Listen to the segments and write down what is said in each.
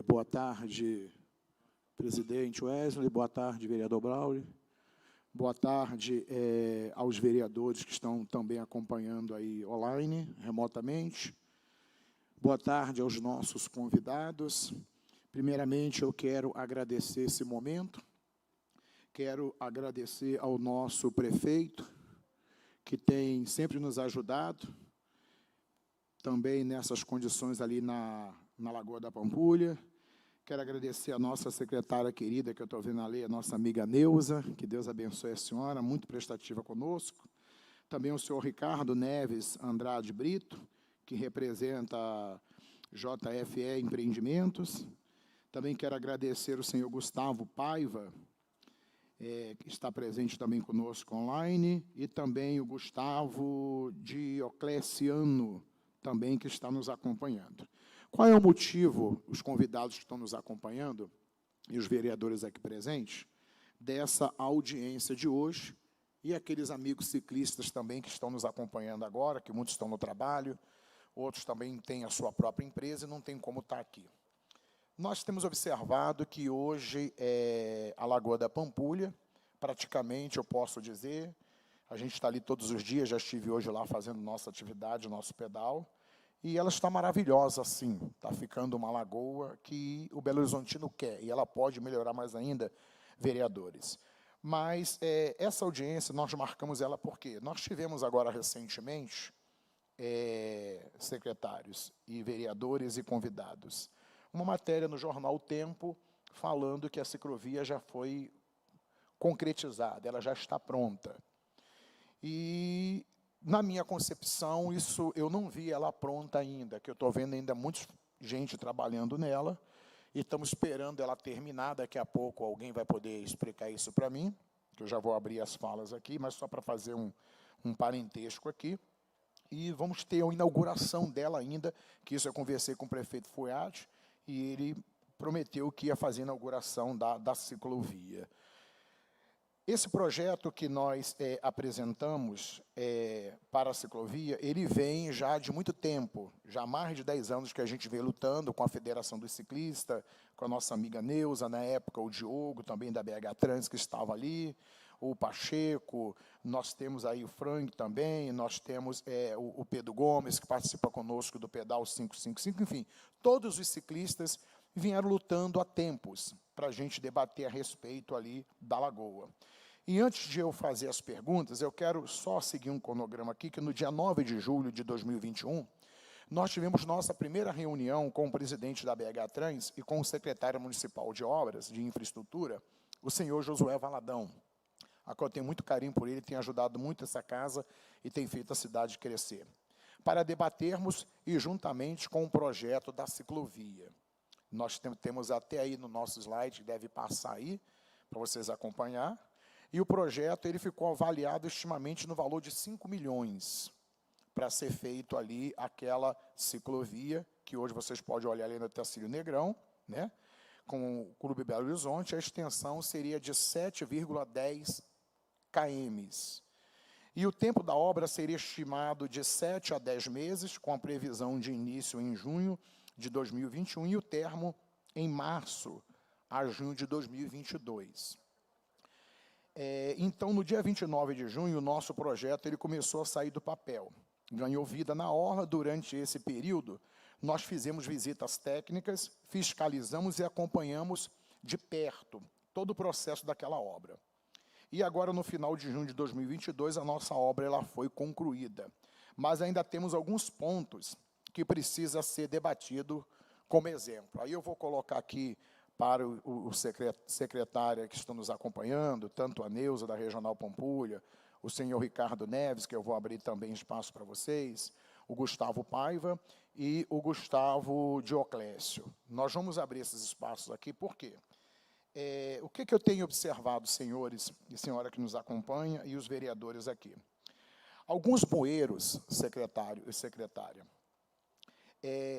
Boa tarde, presidente Wesley. Boa tarde, vereador Braulio. Boa tarde aos vereadores que estão também acompanhando aí online, remotamente. Boa tarde aos nossos convidados. Primeiramente, eu quero agradecer esse momento. Quero agradecer ao nosso prefeito, que tem sempre nos ajudado, também nessas condições ali na Lagoa da Pampulha. Quero agradecer a nossa secretária querida, que eu estou vendo ali, a nossa amiga Neuza, que Deus abençoe a senhora, muito prestativa conosco. Também o senhor Ricardo Neves Andrade Brito, que representa a JFE Empreendimentos. Também quero agradecer o senhor Gustavo Paiva, que está presente também conosco online, e também o Gustavo Diocleciano, também que está nos acompanhando. Qual é o motivo, os convidados que estão nos acompanhando, e os vereadores aqui presentes, dessa audiência de hoje, e aqueles amigos ciclistas também que estão nos acompanhando agora, que muitos estão no trabalho, outros também têm a sua própria empresa e não tem como estar aqui. Nós temos observado que hoje a Lagoa da Pampulha, praticamente, eu posso dizer, a gente está ali todos os dias, já estive hoje lá fazendo nossa atividade, nosso pedal, e ela está maravilhosa, sim. Está ficando uma lagoa que o Belo Horizontino quer, e ela pode melhorar mais ainda, vereadores. Mas essa audiência, nós marcamos ela porque nós tivemos agora recentemente, secretários e vereadores e convidados, uma matéria no jornal O Tempo falando que a ciclovia já foi concretizada, ela já está pronta. E, na minha concepção, isso eu não vi ela pronta ainda, que eu estou vendo ainda muita gente trabalhando nela, e estamos esperando ela terminar. Daqui a pouco alguém vai poder explicar isso para mim, que eu já vou abrir as falas aqui, mas só para fazer um parentesco aqui. E vamos ter a inauguração dela ainda, que isso eu conversei com o prefeito Foiati, e ele prometeu que ia fazer a inauguração da ciclovia. Esse projeto que nós apresentamos para a ciclovia, ele vem já de muito tempo, já há mais de 10 anos que a gente vem lutando com a Federação dos Ciclistas, com a nossa amiga Neuza, na época o Diogo, também da BH Trans, que estava ali, o Pacheco, nós temos aí o Frank também, nós temos o Pedro Gomes, que participa conosco do Pedal 555, enfim, todos os ciclistas vieram lutando há tempos para a gente debater a respeito ali da Lagoa. E antes de eu fazer as perguntas, eu quero só seguir um cronograma aqui, que no dia 9 de julho de 2021, nós tivemos nossa primeira reunião com o presidente da BH Trans e com o secretário municipal de obras, de infraestrutura, o senhor Josué Valadão, a qual eu tenho muito carinho por ele, tem ajudado muito essa casa e tem feito a cidade crescer, para debatermos e juntamente com o projeto da ciclovia. Nós temos até aí no nosso slide, deve passar aí, para vocês acompanhar, e o projeto ele ficou avaliado estimamente no valor de 5 milhões, para ser feito ali aquela ciclovia, que hoje vocês podem olhar ali no Tacílio Negrão, né, com o Clube Belo Horizonte, a extensão seria de 7,10 km. E o tempo da obra seria estimado de 7 a 10 meses, com a previsão de início em junho de 2021 e o termo em março a junho de 2022. Então, no dia 29 de junho, o nosso projeto ele começou a sair do papel. Ganhou vida na orla. Durante esse período, nós fizemos visitas técnicas, fiscalizamos e acompanhamos de perto todo o processo daquela obra. E agora, no final de junho de 2022, a nossa obra ela foi concluída. Mas ainda temos alguns pontos que precisa ser debatido como exemplo. Aí eu vou colocar aqui para o secretário que estão nos acompanhando, tanto a Neuza, da Regional Pampulha, o senhor Ricardo Neves, que eu vou abrir também espaço para vocês, o Gustavo Paiva e o Gustavo Dioclésio. Nós vamos abrir esses espaços aqui, por quê? O que eu tenho observado, senhores e senhora que nos acompanha, e os vereadores aqui? Alguns bueiros, secretário e secretária,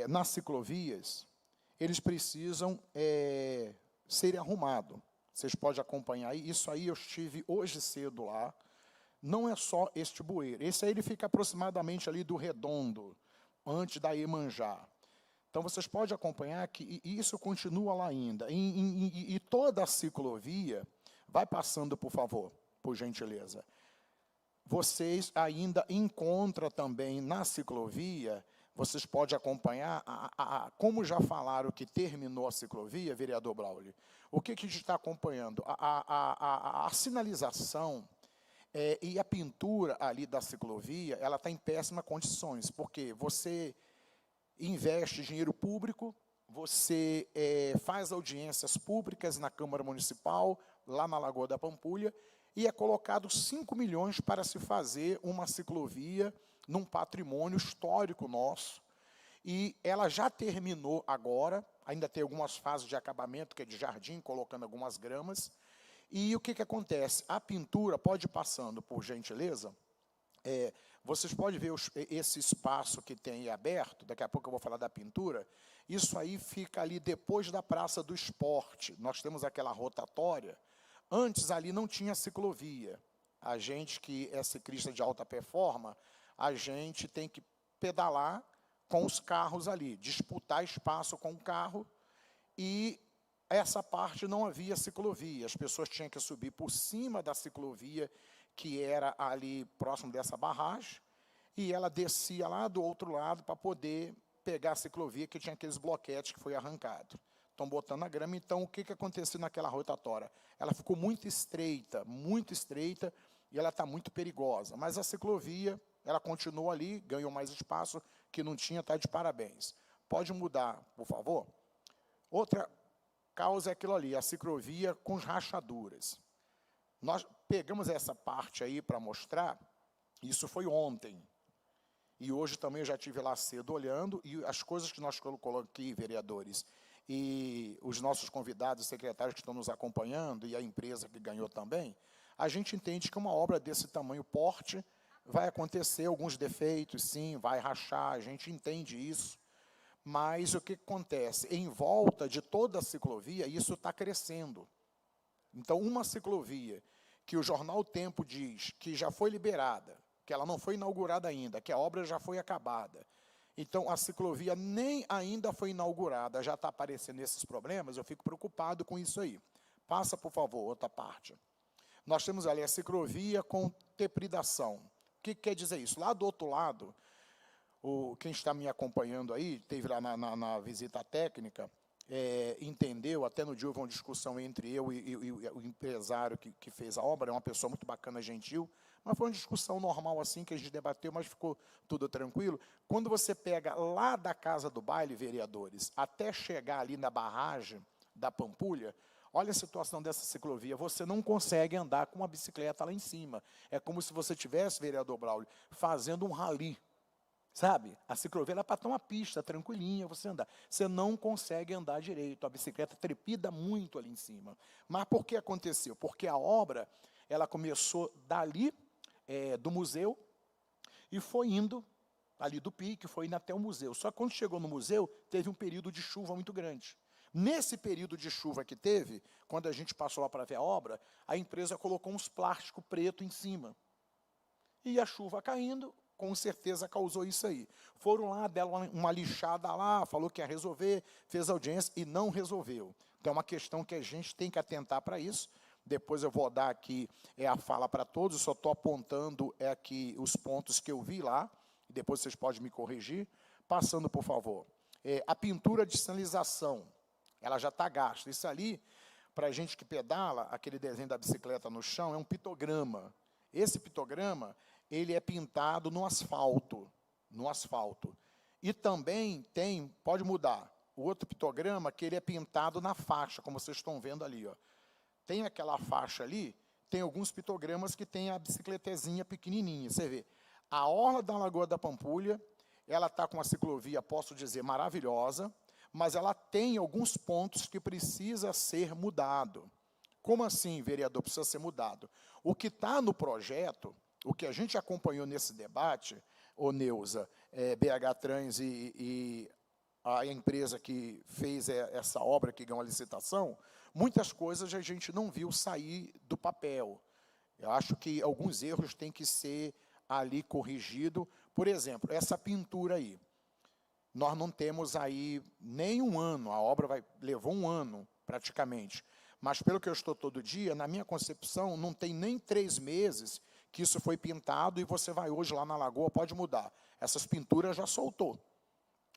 nas ciclovias, eles precisam serem arrumados. Vocês podem acompanhar aí. Isso aí eu estive hoje cedo lá. Não é só este bueiro. Esse aí ele fica aproximadamente ali do Redondo, antes da Iemanjá. Então, vocês podem acompanhar que isso continua lá ainda. E toda a ciclovia, vai passando, por favor, por gentileza. Vocês ainda encontram também na ciclovia, vocês podem acompanhar, como já falaram que terminou a ciclovia, vereador Braulio, o que a gente está acompanhando? A sinalização e a pintura ali da ciclovia, ela está em péssimas condições, porque você investe dinheiro público, você faz audiências públicas na Câmara Municipal, lá na Lagoa da Pampulha, e é colocado 5 milhões para se fazer uma ciclovia num patrimônio histórico nosso, e ela já terminou agora, ainda tem algumas fases de acabamento, que é de jardim, colocando algumas gramas, e o que acontece? A pintura pode ir passando, por gentileza, vocês podem ver esse espaço que tem aí aberto, daqui a pouco eu vou falar da pintura, isso aí fica ali depois da Praça do Esporte, nós temos aquela rotatória, antes ali não tinha ciclovia, a gente que é ciclista de alta performance, a gente tem que pedalar com os carros ali, disputar espaço com o carro, e essa parte não havia ciclovia, as pessoas tinham que subir por cima da ciclovia, que era ali próximo dessa barragem, e ela descia lá do outro lado para poder pegar a ciclovia, que tinha aqueles bloquetes que foi arrancado. Estão botando a grama, então o que aconteceu naquela rotatória? Ela ficou muito estreita, e ela está muito perigosa, mas a ciclovia, ela continua ali, ganhou mais espaço, que não tinha, está de parabéns. Pode mudar, por favor? Outra causa é aquilo ali, a ciclovia com rachaduras. Nós pegamos essa parte aí para mostrar, isso foi ontem, e hoje também eu já estive lá cedo olhando, e as coisas que nós colocamos aqui, vereadores, e os nossos convidados, secretários que estão nos acompanhando, e a empresa que ganhou também, a gente entende que uma obra desse tamanho, porte, vai acontecer alguns defeitos, sim, vai rachar, a gente entende isso, mas o que acontece? Em volta de toda a ciclovia, isso está crescendo. Então, uma ciclovia que o jornal O Tempo diz que já foi liberada, que ela não foi inaugurada ainda, que a obra já foi acabada. Então, a ciclovia nem ainda foi inaugurada, já está aparecendo esses problemas, eu fico preocupado com isso aí. Passa, por favor, outra parte. Nós temos ali a ciclovia com depredação. O que quer dizer isso? Lá do outro lado, quem está me acompanhando aí, teve lá na visita técnica, entendeu, até no dia houve uma discussão entre eu e o empresário que fez a obra, é uma pessoa muito bacana, gentil, mas foi uma discussão normal assim, que a gente debateu, mas ficou tudo tranquilo. Quando você pega lá da Casa do Baile, vereadores, até chegar ali na barragem da Pampulha, olha a situação dessa ciclovia, você não consegue andar com uma bicicleta lá em cima. É como se você tivesse, vereador Braulio, fazendo um rally. Sabe? A ciclovia é para ter uma pista tranquilinha, você andar. Você não consegue andar direito, a bicicleta trepida muito ali em cima. Mas por que aconteceu? Porque a obra, ela começou dali, do museu, e foi indo, ali do pique, foi indo até o museu. Só que quando chegou no museu, teve um período de chuva muito grande. Nesse período de chuva que teve, quando a gente passou lá para ver a obra, a empresa colocou uns plásticos preto em cima. E a chuva caindo, com certeza causou isso aí. Foram lá, deram uma lixada lá, falou que ia resolver, fez audiência e não resolveu. Então, é uma questão que a gente tem que atentar para isso. Depois eu vou dar aqui a fala para todos, eu só estou apontando aqui os pontos que eu vi lá, e depois vocês podem me corrigir. Passando, por favor. A pintura de sinalização, ela já está gasta. Isso ali, para a gente que pedala, aquele desenho da bicicleta no chão, é um pitograma. Esse pitograma, ele é pintado no asfalto, E também tem, pode mudar, o outro pitograma que ele é pintado na faixa, como vocês estão vendo ali, ó. Tem aquela faixa ali, tem alguns pitogramas que tem a bicicletezinha pequenininha, você vê. A orla da Lagoa da Pampulha, ela está com uma ciclovia, posso dizer, maravilhosa, mas ela tem alguns pontos que precisa ser mudado. Como assim, vereador, precisa ser mudado? O que está no projeto, o que a gente acompanhou nesse debate, Neuza, BH Trans e a empresa que fez essa obra, que ganhou a licitação, muitas coisas a gente não viu sair do papel. Eu acho que alguns erros têm que ser ali corrigidos. Por exemplo, essa pintura aí. Nós não temos aí nem um ano, a obra levou um ano, praticamente. Mas, pelo que eu estou todo dia, na minha concepção, não tem nem 3 meses que isso foi pintado e você vai hoje lá na Lagoa, pode mudar. Essas pinturas já soltou.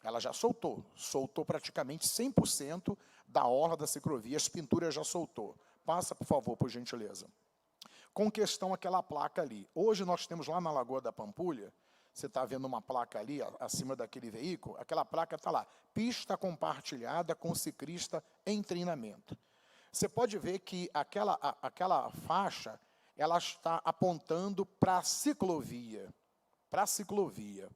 Ela já soltou. Soltou praticamente 100% da orla da ciclovia, as pinturas já soltou. Passa, por favor, por gentileza. Com questão àquela placa ali. Hoje nós temos lá na Lagoa da Pampulha, você está vendo uma placa ali, acima daquele veículo, aquela placa está lá, pista compartilhada com ciclista em treinamento. Você pode ver que aquela faixa, ela está apontando para a ciclovia. Para a ciclovia.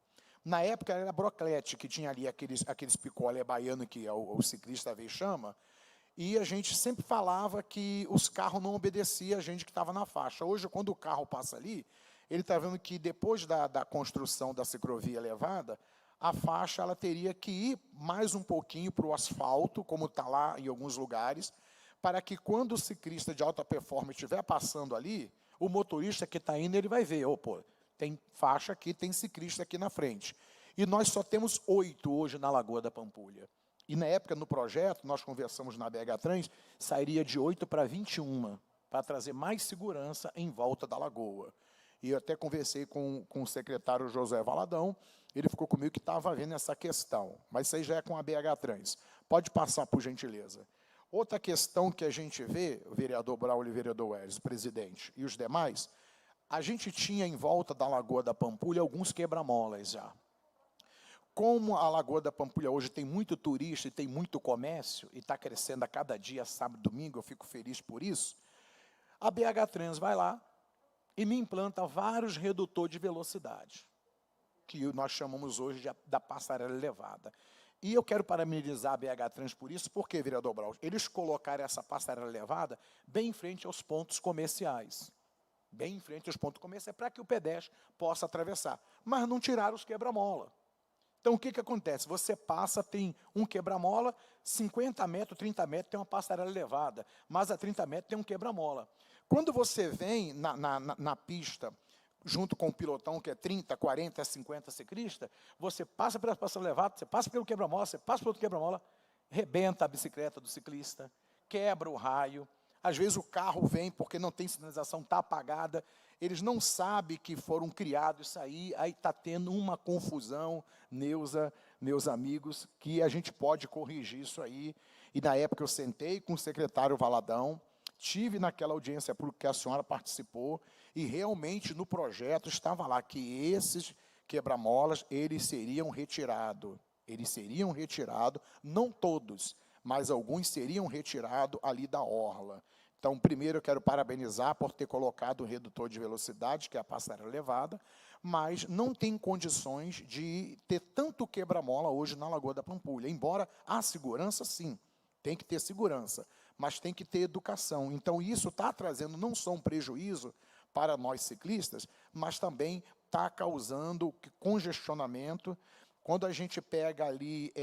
Na época era a Broclete, que tinha ali aqueles picolé baiano que o ciclista vê e chama, e a gente sempre falava que os carros não obedeciam a gente que estava na faixa. Hoje, quando o carro passa ali, ele está vendo que depois da construção da ciclovia elevada, a faixa ela teria que ir mais um pouquinho para o asfalto, como está lá em alguns lugares, para que quando o ciclista de alta performance estiver passando ali, o motorista que está indo, ele vai ver, pô, tem faixa aqui, tem ciclista aqui na frente. E nós só temos 8 hoje na Lagoa da Pampulha. E na época, no projeto, nós conversamos na BH Trans, sairia de 8 para 21, para trazer mais segurança em volta da lagoa. E eu até conversei com o secretário José Valadão, ele ficou comigo que estava vendo essa questão, mas isso aí já é com a BH Trans. Pode passar, por gentileza. Outra questão que a gente vê, o vereador Braulio e o vereador Welles, presidente, e os demais, a gente tinha em volta da Lagoa da Pampulha alguns quebra-molas já. Como a Lagoa da Pampulha hoje tem muito turista e tem muito comércio, e está crescendo a cada dia, sábado e domingo, eu fico feliz por isso, a BH Trans vai lá e me implanta vários redutores de velocidade, que nós chamamos hoje da passarela elevada. E eu quero parabenizar a BH Trans por isso, porque, vereador Braulio, eles colocaram essa passarela elevada bem em frente aos pontos comerciais. Bem em frente aos pontos comerciais, para que o pedestre possa atravessar. Mas não tiraram os quebra-mola. Então, o que acontece? Você passa, tem um quebra-mola, 50 metros, 30 metros, tem uma passarela elevada, mas a 30 metros tem um quebra-mola. Quando você vem na pista, junto com o pilotão, que é 30, 40, 50 ciclistas, você passa pela passarela elevada, você passa pelo quebra-mola, você passa pelo outro quebra-mola, rebenta a bicicleta do ciclista, quebra o raio. Às vezes o carro vem porque não tem sinalização, está apagada, eles não sabem que foram criados isso aí está tendo uma confusão, Neuza, meus amigos, que a gente pode corrigir isso aí. E na época eu sentei com o secretário Valadão, tive naquela audiência pública que a senhora participou, e realmente no projeto estava lá que esses quebra-molas, eles seriam retirados, não todos, mas alguns seriam retirados ali da orla. Então, primeiro, eu quero parabenizar por ter colocado o redutor de velocidade, que é a passarela elevada, mas não tem condições de ter tanto quebra-mola hoje na Lagoa da Pampulha. Embora a segurança, sim, tem que ter segurança, mas tem que ter educação. Então, isso está trazendo não só um prejuízo para nós ciclistas, mas também está causando congestionamento. Quando a gente pega ali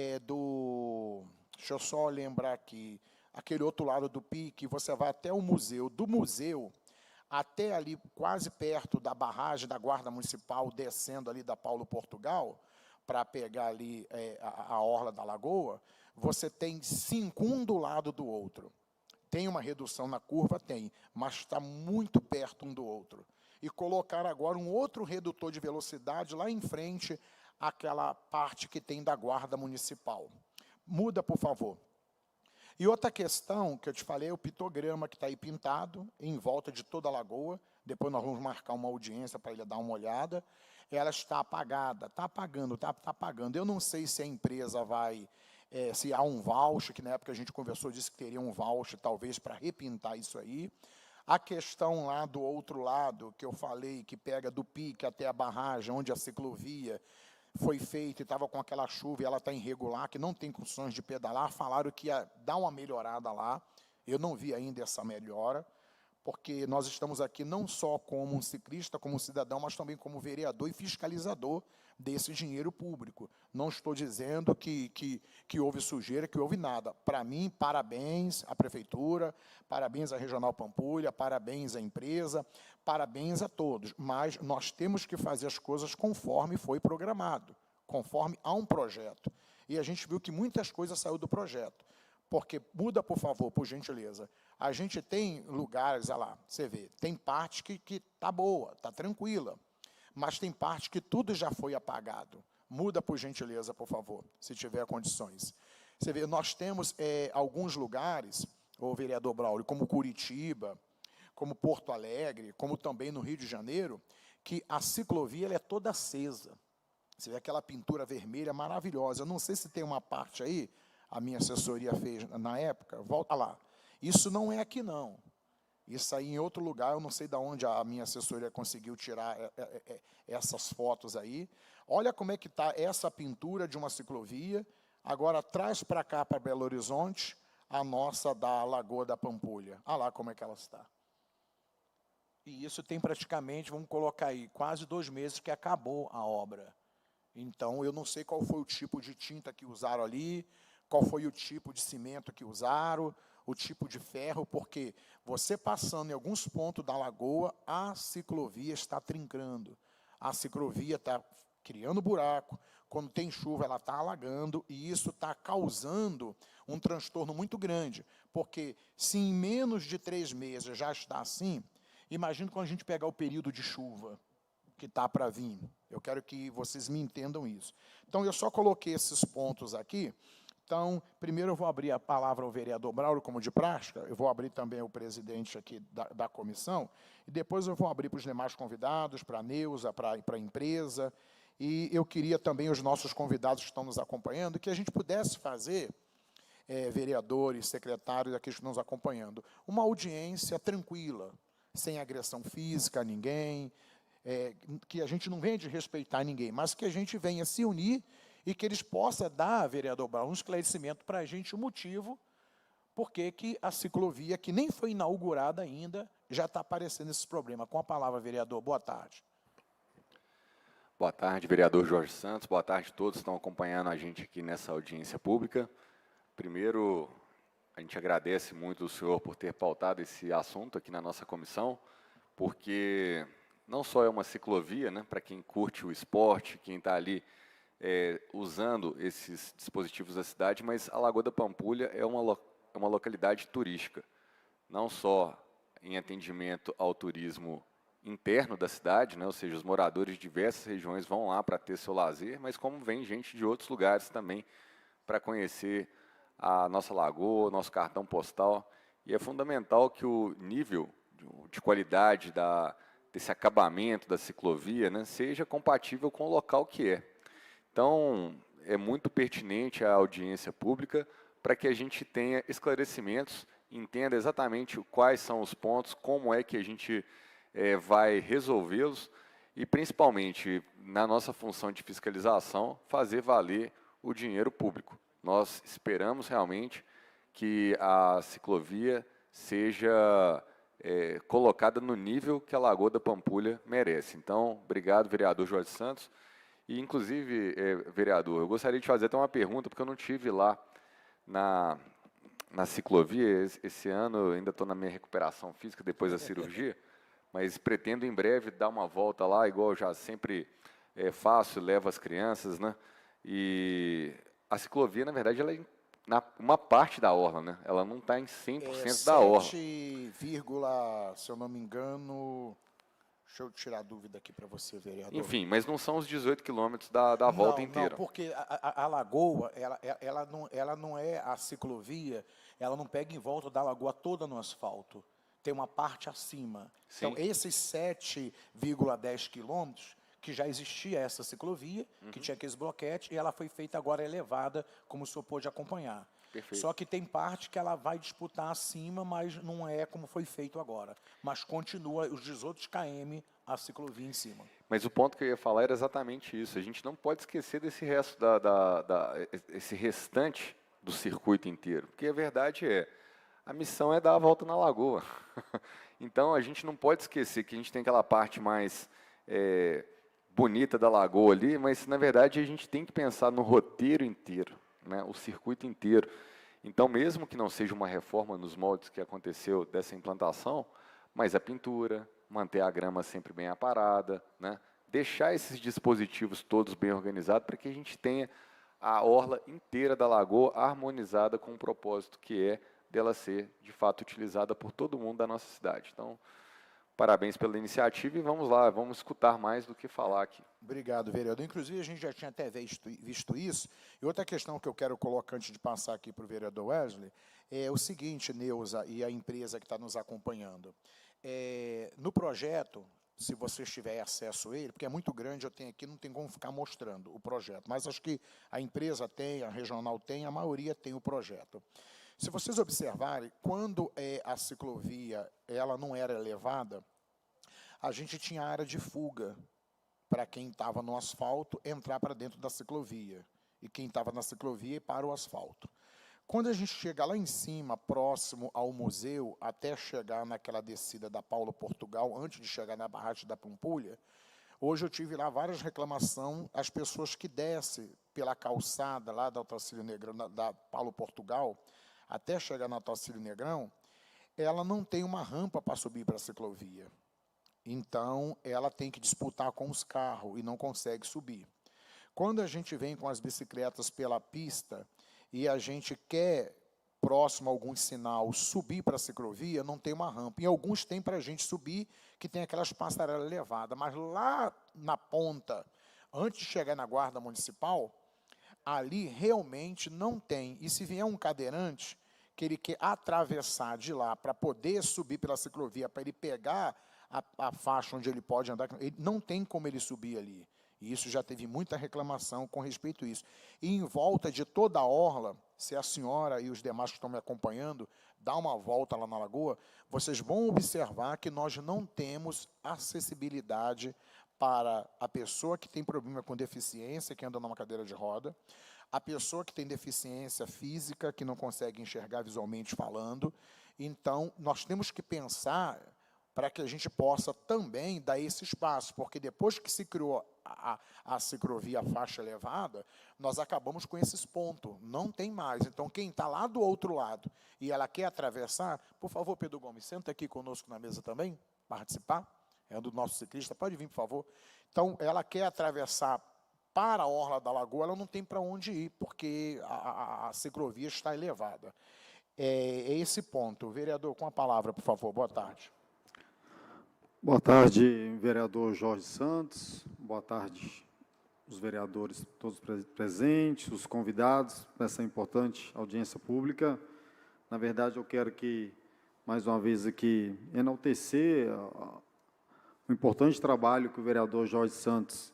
deixa eu só lembrar aqui, aquele outro lado do pique, você vai até o museu, do museu até ali quase perto da barragem da Guarda Municipal, descendo ali da Paulo Portugal, para pegar ali a orla da lagoa, você tem 5 um do lado do outro. Tem uma redução na curva? Tem, mas está muito perto um do outro. E colocar agora um outro redutor de velocidade lá em frente àquela parte que tem da Guarda Municipal. Muda, por favor. E outra questão que eu te falei é o pitograma que está aí pintado em volta de toda a lagoa. Depois nós vamos marcar uma audiência para ele dar uma olhada. Ela está apagada, está apagando, está apagando. Eu não sei se a empresa vai, se há um voucher, que na época a gente conversou, disse que teria um voucher talvez para repintar isso aí. A questão lá do outro lado, que eu falei, que pega do pique até a barragem, onde a ciclovia foi feita e estava com aquela chuva e ela está irregular, que não tem condições de pedalar, falaram que ia dar uma melhorada lá. Eu não vi ainda essa melhora, porque nós estamos aqui não só como um ciclista, como um cidadão, mas também como vereador e fiscalizador desse dinheiro público. Não estou dizendo que houve sujeira, que houve nada. Para mim, parabéns à Prefeitura, parabéns à Regional Pampulha, parabéns à empresa, parabéns a todos. Mas nós temos que fazer as coisas conforme foi programado, conforme há um projeto. E a gente viu que muitas coisas saiu do projeto. Porque, muda, por favor, por gentileza. A gente tem lugares, olha lá, você vê, tem parte que tá boa, tá tranquila. Mas tem parte que tudo já foi apagado. Muda, por gentileza, por favor, se tiver condições. Você vê, nós temos alguns lugares, o vereador Braulio, como Curitiba, como Porto Alegre, como também no Rio de Janeiro, que a ciclovia ela é toda acesa. Você vê aquela pintura vermelha maravilhosa. Eu não sei se tem uma parte aí, a minha assessoria fez na época, volta lá. Isso não é aqui, não. Isso aí em outro lugar, eu não sei de onde a minha assessoria conseguiu tirar essas fotos aí. Olha como é que está essa pintura de uma ciclovia. Agora, traz para cá, para Belo Horizonte, a nossa da Lagoa da Pampulha. Olha lá como é que ela está. E isso tem praticamente, vamos colocar aí, quase 2 meses que acabou a obra. Então, eu não sei qual foi o tipo de tinta que usaram ali, qual foi o tipo de cimento que usaram, o tipo de ferro, porque você passando em alguns pontos da lagoa, a ciclovia está trincando. A ciclovia está criando buraco, quando tem chuva ela está alagando, e isso está causando um transtorno muito grande, porque se em menos de 3 meses já está assim, imagina quando a gente pegar o período de chuva que está para vir. Eu quero que vocês me entendam isso. Então, eu só coloquei esses pontos aqui. Então, primeiro eu vou abrir a palavra ao vereador Braulio, como de prática, eu vou abrir também o presidente aqui da comissão, e depois eu vou abrir para os demais convidados, para a Neuza, para a empresa, e eu queria também, os nossos convidados que estão nos acompanhando, que a gente pudesse fazer, vereadores, secretários aqui que estão nos acompanhando, uma audiência tranquila, sem agressão física a ninguém, que a gente não venha de respeitar ninguém, mas que a gente venha se unir e que eles possam dar, vereador Braulio, um esclarecimento para a gente, o motivo por que a ciclovia, que nem foi inaugurada ainda, já está aparecendo esse problema. Com a palavra, vereador, boa tarde. Boa tarde, vereador Jorge Santos, boa tarde a todos que estão acompanhando a gente aqui nessa audiência pública. Primeiro, a gente agradece muito o senhor por ter pautado esse assunto aqui na nossa comissão, porque não só é uma ciclovia, né, para quem curte o esporte, quem está ali usando esses dispositivos da cidade, mas a Lagoa da Pampulha é uma localidade turística, não só em atendimento ao turismo interno da cidade, né, ou seja, os moradores de diversas regiões vão lá para ter seu lazer, mas como vem gente de outros lugares também para conhecer a nossa lagoa, nosso cartão postal, e é fundamental que o nível de qualidade desse acabamento da ciclovia, né, seja compatível com o local que é. Então, é muito pertinente a audiência pública para que a gente tenha esclarecimentos, entenda exatamente quais são os pontos, como é que a gente vai resolvê-los e, principalmente, na nossa função de fiscalização, fazer valer o dinheiro público. Nós esperamos realmente que a ciclovia seja colocada no nível que a Lagoa da Pampulha merece. Então, obrigado, vereador Jorge Santos. E, inclusive, vereador, eu gostaria de fazer até uma pergunta, porque eu não tive lá na ciclovia. Esse ano eu ainda estou na minha recuperação física depois da cirurgia, mas pretendo em breve dar uma volta lá, igual eu já sempre faço, levo as crianças, né? E a ciclovia, na verdade, ela é uma parte da orla, né? Ela não está em 100% da orla. 7, se eu não me engano... Deixa eu tirar a dúvida aqui para você, vereador. Enfim, mas não são os 18 quilômetros da volta inteira. Não, porque a lagoa, ela não é a ciclovia, ela não pega em volta da lagoa toda no asfalto. Tem uma parte acima. Sim. Então, esses 7,10 quilômetros, que já existia essa ciclovia, que tinha aqueles bloquetes, e ela foi feita agora elevada, como o senhor pôde acompanhar. Perfeito. Só que tem parte que ela vai disputar acima, mas não é como foi feito agora. Mas continua os 18 km a ciclovia em cima. Mas o ponto que eu ia falar era exatamente isso. A gente não pode esquecer desse resto esse restante do circuito inteiro. Porque a verdade a missão é dar a volta na lagoa. Então, a gente não pode esquecer que a gente tem aquela parte mais bonita da lagoa ali, mas, na verdade, a gente tem que pensar no roteiro inteiro, né, o circuito inteiro. Então, mesmo que não seja uma reforma nos moldes que aconteceu dessa implantação, mas a pintura, manter a grama sempre bem aparada, né, deixar esses dispositivos todos bem organizados para que a gente tenha a orla inteira da lagoa harmonizada com o propósito que é dela ser, de fato, utilizada por todo mundo da nossa cidade. Então, parabéns pela iniciativa e vamos lá, vamos escutar mais do que falar aqui. Obrigado, vereador. Inclusive, a gente já tinha até visto isso. E outra questão que eu quero colocar antes de passar aqui para o vereador Wesley é o seguinte, Neuza, e a empresa que está nos acompanhando. No projeto, se vocês tiverem acesso a ele, porque é muito grande, eu tenho aqui, não tem como ficar mostrando o projeto, mas acho que a empresa tem, a regional tem, a maioria tem o projeto. Se vocês observarem, quando a ciclovia ela não era elevada, a gente tinha área de fuga para quem estava no asfalto entrar para dentro da ciclovia, e quem estava na ciclovia ir para o asfalto. Quando a gente chega lá em cima, próximo ao museu, até chegar naquela descida da Paulo Portugal, antes de chegar na Barragem da Pampulha, hoje eu tive lá várias reclamações, as pessoas que descem pela calçada lá da Otacílio Negrão, da Paulo Portugal, até chegar na Otacílio Negrão, ela não tem uma rampa para subir para a ciclovia. Então, ela tem que disputar com os carros e não consegue subir. Quando a gente vem com as bicicletas pela pista e a gente quer, próximo a algum sinal, subir para a ciclovia, não tem uma rampa. Em alguns tem para a gente subir, que tem aquelas passarelas elevadas, mas lá na ponta, antes de chegar na guarda municipal, ali realmente não tem. E se vier um cadeirante, que ele quer atravessar de lá para poder subir pela ciclovia, para ele pegar a faixa onde ele pode andar, ele não tem como ele subir ali. E isso já teve muita reclamação com respeito a isso. E em volta de toda a orla, se a senhora e os demais que estão me acompanhando dá uma volta lá na lagoa, vocês vão observar que nós não temos acessibilidade para a pessoa que tem problema com deficiência, que anda numa cadeira de roda, a pessoa que tem deficiência física, que não consegue enxergar visualmente falando. Então, nós temos que pensar para que a gente possa também dar esse espaço, porque depois que se criou a ciclovia, a faixa elevada, nós acabamos com esses pontos, não tem mais. Então, quem está lá do outro lado e ela quer atravessar, por favor, Pedro Gomes, senta aqui conosco na mesa também, participar, é do nosso ciclista, pode vir, por favor. Então, ela quer atravessar para a orla da lagoa, ela não tem para onde ir, porque a ciclovia está elevada. É esse ponto. Vereador, com a palavra, por favor, boa tarde. Boa tarde, vereador Jorge Santos. Boa tarde, os vereadores todos presentes, os convidados para essa importante audiência pública. Na verdade, eu quero que, mais uma vez aqui, enaltecer o importante trabalho que o vereador Jorge Santos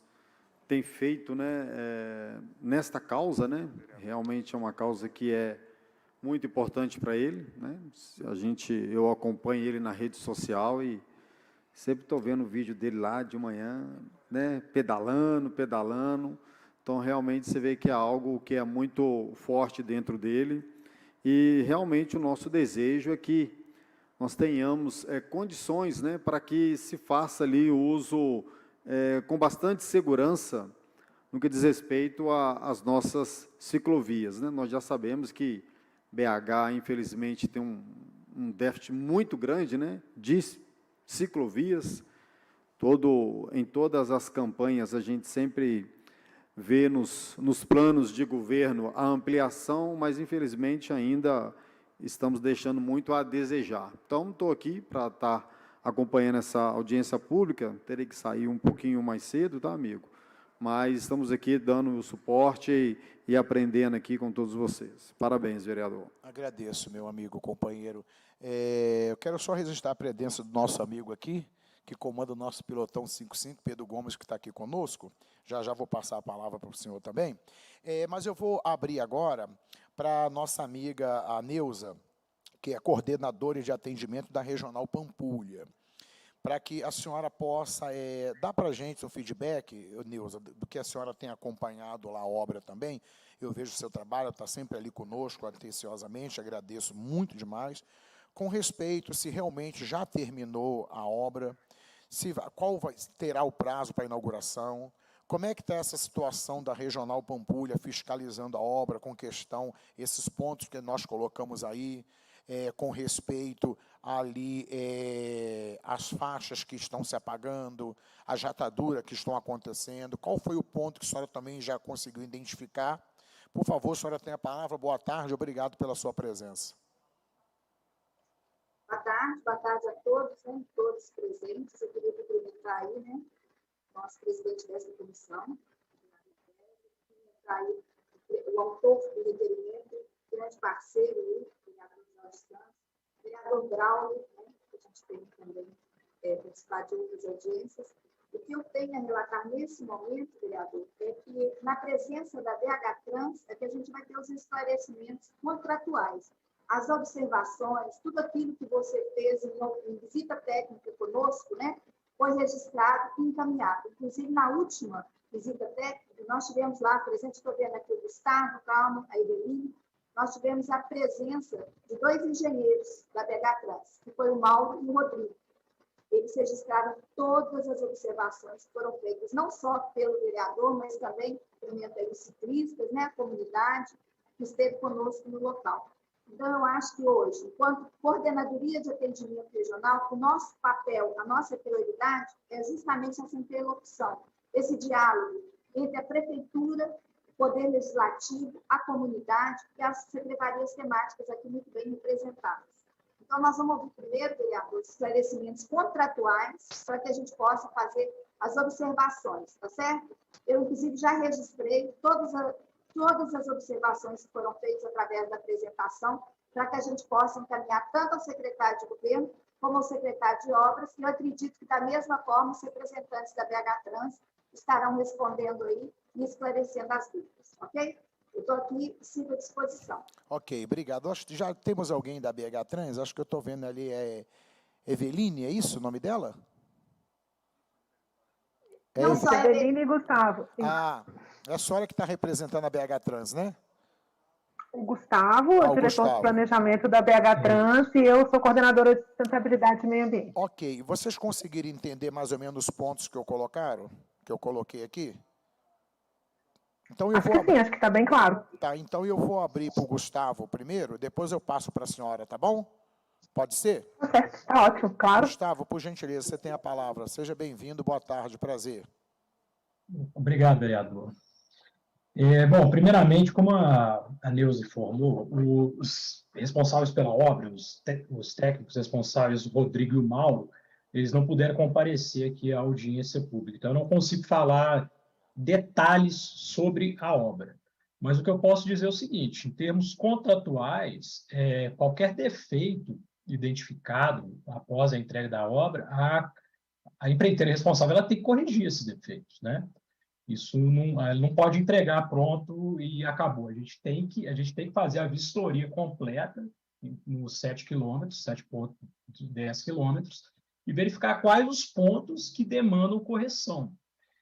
tem feito, né, nesta causa, né? Realmente é uma causa que é muito importante para ele, né? Eu acompanho ele na rede social e sempre estou vendo o vídeo dele lá de manhã, né, pedalando. Então, realmente, você vê que é algo que é muito forte dentro dele. E, realmente, o nosso desejo é que nós tenhamos condições, né, para que se faça ali o uso com bastante segurança no que diz respeito às nossas ciclovias, né? Nós já sabemos que BH, infelizmente, tem um déficit muito grande, né, de ciclovias. Em todas as campanhas a gente sempre vê nos planos de governo a ampliação, mas infelizmente ainda estamos deixando muito a desejar. Então, estou aqui para estar acompanhando essa audiência pública, terei que sair um pouquinho mais cedo, tá, amigo? Mas estamos aqui dando o suporte e aprendendo aqui com todos vocês. Parabéns, vereador. Agradeço, meu amigo, companheiro. Eu quero só registrar a presença do nosso amigo aqui, que comanda o nosso pilotão 55, Pedro Gomes, que está aqui conosco. Já vou passar a palavra para o senhor também. Mas eu vou abrir agora para a nossa amiga, a Neuza, que é coordenadora de atendimento da Regional Pampulha, para que a senhora possa dar para a gente o feedback, Neuza, do que a senhora tem acompanhado lá a obra também. Eu vejo o seu trabalho, está sempre ali conosco, atenciosamente, agradeço muito demais. Com respeito, se realmente já terminou a obra, terá o prazo para a inauguração, como é que está essa situação da Regional Pampulha fiscalizando a obra, com questão, esses pontos que nós colocamos aí, com respeito ali as faixas que estão se apagando, as rataduras que estão acontecendo, qual foi o ponto que a senhora também já conseguiu identificar, Por favor, a senhora tem a palavra. Boa tarde, obrigado pela sua presença. Boa tarde a todos, né, todos presentes. Eu queria cumprimentar aí, né, nosso presidente dessa comissão, aí, o autor do requerimento, grande parceiro aí, o vereador Jorge Santos, o vereador Braulio, né, que a gente tem também participado de outras audiências. O que eu tenho a relatar nesse momento, vereador, é que na presença da BH Trans é que a gente vai ter os esclarecimentos contratuais, as observações, tudo aquilo que você fez em visita técnica conosco, né, foi registrado e encaminhado. Inclusive, na última visita técnica, nós tivemos lá, por exemplo, estou vendo aqui o Gustavo, calma, a Eveline, nós tivemos a presença de 2 engenheiros da BH Trans, que foi o Mauro e o Rodrigo. Eles registraram todas as observações que foram feitas, não só pelo vereador, mas também os ciclistas, né, a comunidade que esteve conosco no local. Então, eu acho que hoje, enquanto Coordenadoria de Atendimento Regional, o nosso papel, a nossa prioridade é justamente essa interlocução, esse diálogo entre a Prefeitura, o Poder Legislativo, a comunidade e as secretarias temáticas aqui muito bem representadas. Então, nós vamos ouvir primeiro, vereador, esclarecimentos contratuais para que a gente possa fazer as observações, tá certo? Eu, inclusive, já registrei todas as observações que foram feitas através da apresentação, para que a gente possa encaminhar tanto ao secretário de governo como ao secretário de obras, e eu acredito que, da mesma forma, os representantes da BH Trans estarão respondendo aí e esclarecendo as dúvidas, ok? Eu estou aqui, sigo à disposição. Ok, obrigado. Acho que já temos alguém da BH Trans, acho que eu estou vendo ali, Eveline, é isso o nome dela? Não só Eveline e Gustavo. Ah, é a senhora que está representando a BH Trans, né? O Gustavo, o diretor Gustavo. de planejamento da BH Trans, e eu sou coordenadora de sustentabilidade e meio ambiente. Ok, vocês conseguiram entender mais ou menos os pontos que eu coloquei aqui? Então eu Acho que sim, acho que está bem claro. Tá, então eu vou abrir para o Gustavo primeiro, depois eu passo para a senhora, tá bom? Pode ser? Tá certo, está ótimo, claro. Gustavo, por gentileza, você tem a palavra. Seja bem-vindo, boa tarde, prazer. Obrigado, vereador. Bom, primeiramente, como a Neuza informou, os responsáveis pela obra, os técnicos responsáveis, o Rodrigo e o Mauro, eles não puderam comparecer aqui à audiência pública. Então, eu não consigo falar detalhes sobre a obra. Mas o que eu posso dizer é o seguinte, em termos contratuais, qualquer defeito identificado após a entrega da obra, a empreiteira responsável ela tem que corrigir esses defeitos, né? Isso não pode entregar pronto e acabou. A gente tem que fazer a vistoria completa nos 7 quilômetros, 7,10 quilômetros, e verificar quais os pontos que demandam correção.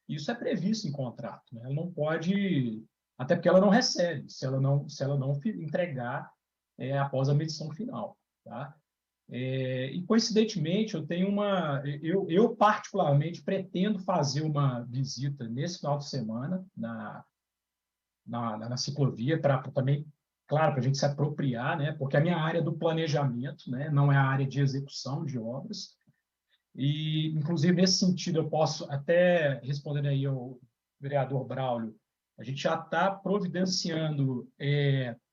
Isso é previsto em contrato, né? Ela não pode, até porque ela não recebe, se ela não entregar após a medição final, tá? E coincidentemente eu particularmente pretendo fazer uma visita nesse final de semana na ciclovia para também, claro, para a gente se apropriar, né? Porque a minha área do planejamento, né? Não é a área de execução de obras. E, inclusive, nesse sentido, eu posso até, respondendo aí ao vereador Braulio, a gente já está providenciando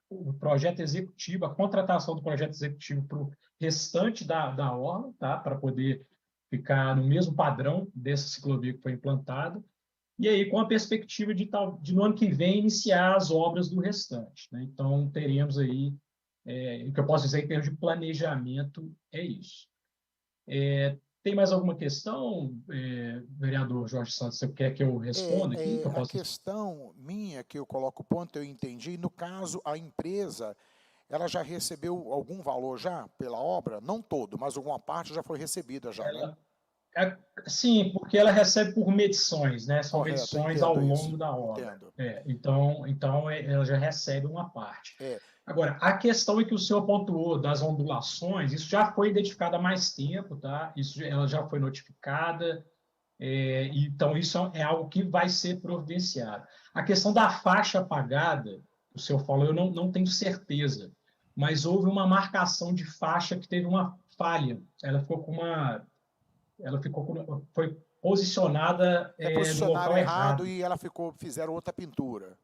o projeto executivo, a contratação do projeto executivo para o restante da orla, tá? Para poder ficar no mesmo padrão dessa ciclovia que foi implantada, e aí com a perspectiva de no ano que vem iniciar as obras do restante, né? Então, teremos aí, o que eu posso dizer em termos de planejamento é isso. Tem mais alguma questão, vereador Jorge Santos? Você quer que eu responda aqui? A questão minha, que eu coloco o ponto, eu entendi. No caso, a empresa, ela já recebeu algum valor já pela obra? Não todo, mas alguma parte já foi recebida já, né? Sim, porque ela recebe por medições, né? São Correto, medições ao longo isso. da obra. Entendo. Então, ela já recebe uma parte. É. Agora, a questão é que o senhor pontuou das ondulações, isso já foi identificado há mais tempo, tá? Ela já foi notificada, então isso é algo que vai ser providenciado. A questão da faixa apagada, o senhor falou, eu não tenho certeza, mas houve uma marcação de faixa que teve uma falha. Foi posicionada no local errado. E fizeram outra pintura.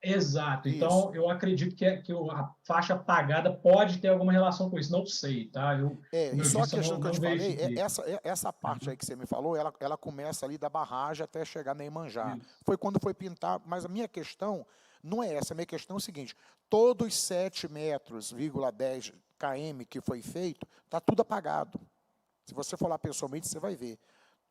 Exato. Isso. Então, eu acredito que a faixa apagada pode ter alguma relação com isso. Não sei, tá? Como E eu só a disse, eu questão que eu não te falei, verifiquei. essa parte aí que você me falou, ela começa ali da barragem até chegar na Iemanjá. Isso. Foi quando foi pintar, mas a minha questão não é essa, a minha questão é o seguinte, todos 7 metros, 10 km que foi feito, está tudo apagado. Se você for lá pessoalmente, você vai ver.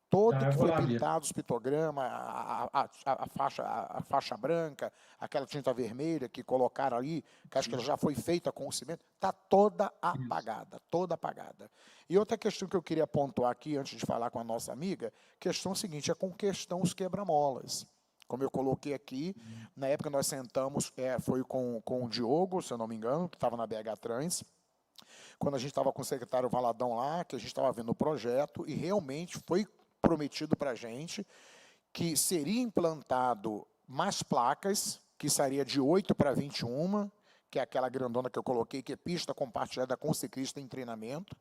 Todo Tá, eu que vou foi lá ver. pintado, os pitogramas, a faixa branca, aquela tinta vermelha que colocaram ali, que acho que ela já foi feita com o cimento, está toda apagada, toda apagada. E outra questão que eu queria pontuar aqui, antes de falar com a nossa amiga, questão seguinte, é com questão os quebra-molas. Como eu coloquei aqui, na época nós sentamos, foi com o Diogo, se eu não me engano, que estava na BH Trans, quando a gente estava com o secretário Valadão lá, que a gente estava vendo o projeto, e realmente foi prometido para a gente que seria implantado mais placas, que seria de 8 para 21, que é aquela grandona que eu coloquei, que é pista compartilhada com ciclista em treinamento.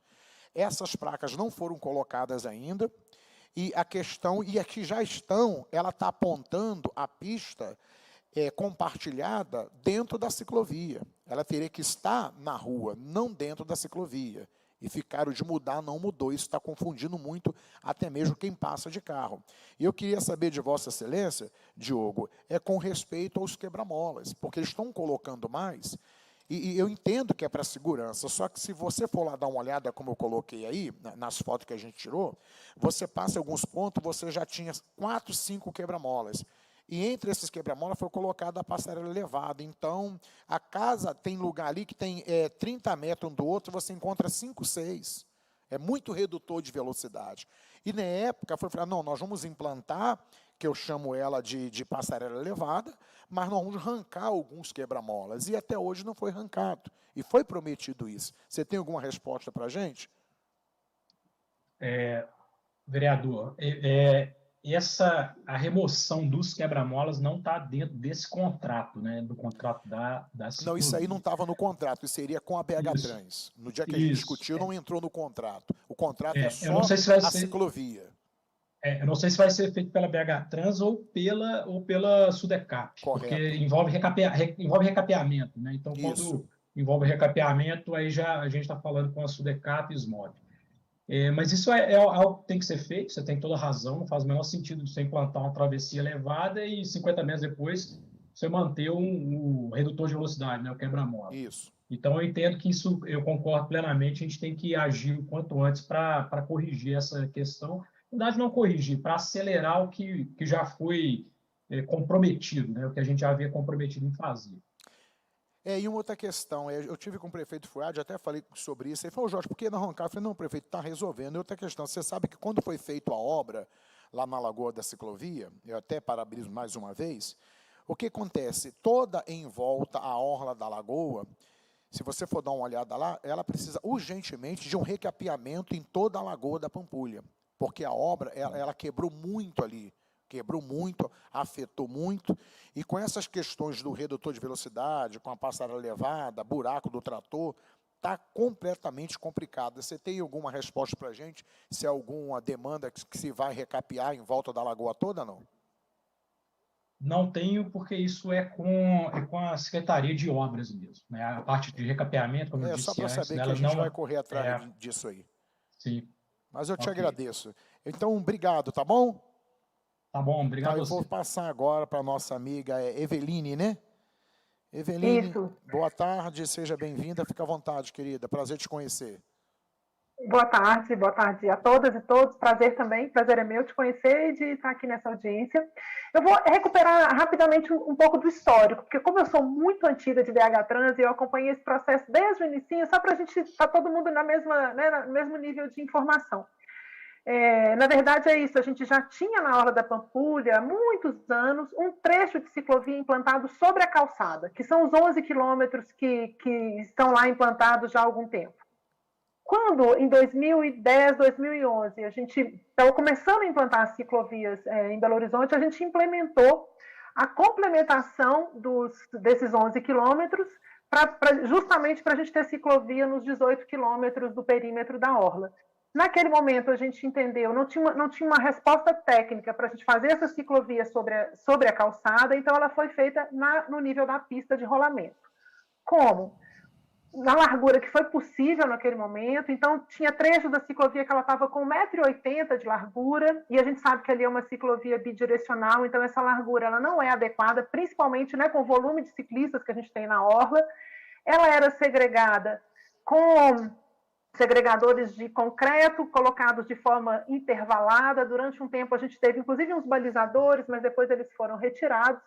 Essas placas não foram colocadas ainda, e a questão, e aqui já estão, ela está apontando a pista compartilhada dentro da ciclovia. Ela teria que estar na rua, não dentro da ciclovia. E ficaram de mudar, não mudou. Isso está confundindo muito até mesmo quem passa de carro. E eu queria saber de Vossa Excelência, Diogo, com respeito aos quebra-molas, porque eles estão colocando mais, e eu entendo que é para segurança, só que se você for lá dar uma olhada, como eu coloquei aí, nas fotos que a gente tirou, você passa em alguns pontos, você já tinha 4, 5 quebra-molas. E entre esses quebra-molas foi colocada a passarela elevada. Então, a casa tem lugar ali que tem 30 metros um do outro, você encontra 5, 6. É muito redutor de velocidade. E na época foi falar, não, nós vamos implantar, que eu chamo ela de passarela elevada, mas nós vamos arrancar alguns quebra-molas. E até hoje não foi arrancado. E foi prometido isso. Você tem alguma resposta para a gente? Vereador, a remoção dos quebra-molas não está dentro desse contrato, né? Do contrato da Não, isso aí ciclovia. não estava no contrato, isso seria com a BH Isso. Trans. No dia que a gente discutiu, não entrou no contrato. O contrato é Eu só não sei se vai a ser, ciclovia. eu não sei se vai ser feito pela BH Trans ou pela Sudecap, Correto. porque envolve recapeamento, né? Então, quando Isso. envolve recapeamento, aí já a gente está falando com a Sudecap e SMOB. Mas isso é algo que tem que ser feito, você tem toda a razão, não faz o menor sentido você implantar uma travessia elevada e 50 metros depois você manter um redutor de velocidade, né, o quebra-mola. Isso. Então, eu entendo que isso, eu concordo plenamente, a gente tem que agir o quanto antes para corrigir essa questão. Na verdade, não corrigir, para acelerar o que já foi comprometido, né, o que a gente já havia comprometido em fazer. E uma outra questão, eu tive com o prefeito Fuad, até falei sobre isso, ele falou, Jorge, por que não arrancar? Eu falei, não, prefeito, está resolvendo. E outra questão, você sabe que quando foi feita a obra, lá na Lagoa da Ciclovia, eu até parabenizo mais uma vez, o que acontece? Toda em volta à orla da lagoa, se você for dar uma olhada lá, ela precisa urgentemente de um recapeamento em toda a Lagoa da Pampulha, porque a obra, ela quebrou muito ali, afetou muito, e com essas questões do redutor de velocidade, com a passarela elevada, buraco do trator, está completamente complicado. Você tem alguma resposta para a gente, se é alguma demanda que se vai recapear em volta da lagoa toda, não? Não tenho, porque isso é com a Secretaria de Obras mesmo, né? A parte de recapeamento, como eu disse só para antes, saber que a gente vai correr atrás disso aí. Sim. Mas eu te agradeço. Então, obrigado, tá bom? Tá bom, obrigado a você. Eu vou passar agora para a nossa amiga Eveline, né? Eveline, Isso. Boa tarde, seja bem-vinda, fica à vontade, querida, prazer te conhecer. Boa tarde a todas e todos, prazer é meu te conhecer e de estar aqui nessa audiência. Eu vou recuperar rapidamente um pouco do histórico, porque como eu sou muito antiga de BH Trans, eu acompanhei esse processo desde o início, só para a gente estar todo mundo no mesmo nível de informação. Na verdade, é isso, a gente já tinha na Orla da Pampulha, há muitos anos, um trecho de ciclovia implantado sobre a calçada, que são os 11 quilômetros que estão lá implantados já há algum tempo. Quando, em 2010, 2011, a gente estava começando a implantar as ciclovias em Belo Horizonte, a gente implementou a complementação desses 11 quilômetros, justamente para a gente ter ciclovia nos 18 quilômetros do perímetro da orla. Naquele momento, a gente entendeu, não tinha uma resposta técnica para a gente fazer essa ciclovia sobre a calçada, então ela foi feita no nível da pista de rolamento. Como? Na largura que foi possível naquele momento, então tinha trecho da ciclovia que ela estava com 1,80 m de largura, e a gente sabe que ali é uma ciclovia bidirecional, então essa largura ela não é adequada, principalmente, né, com o volume de ciclistas que a gente tem na orla. Ela era segregada com segregadores de concreto colocados de forma intervalada. Durante um tempo a gente teve inclusive uns balizadores, mas depois eles foram retirados.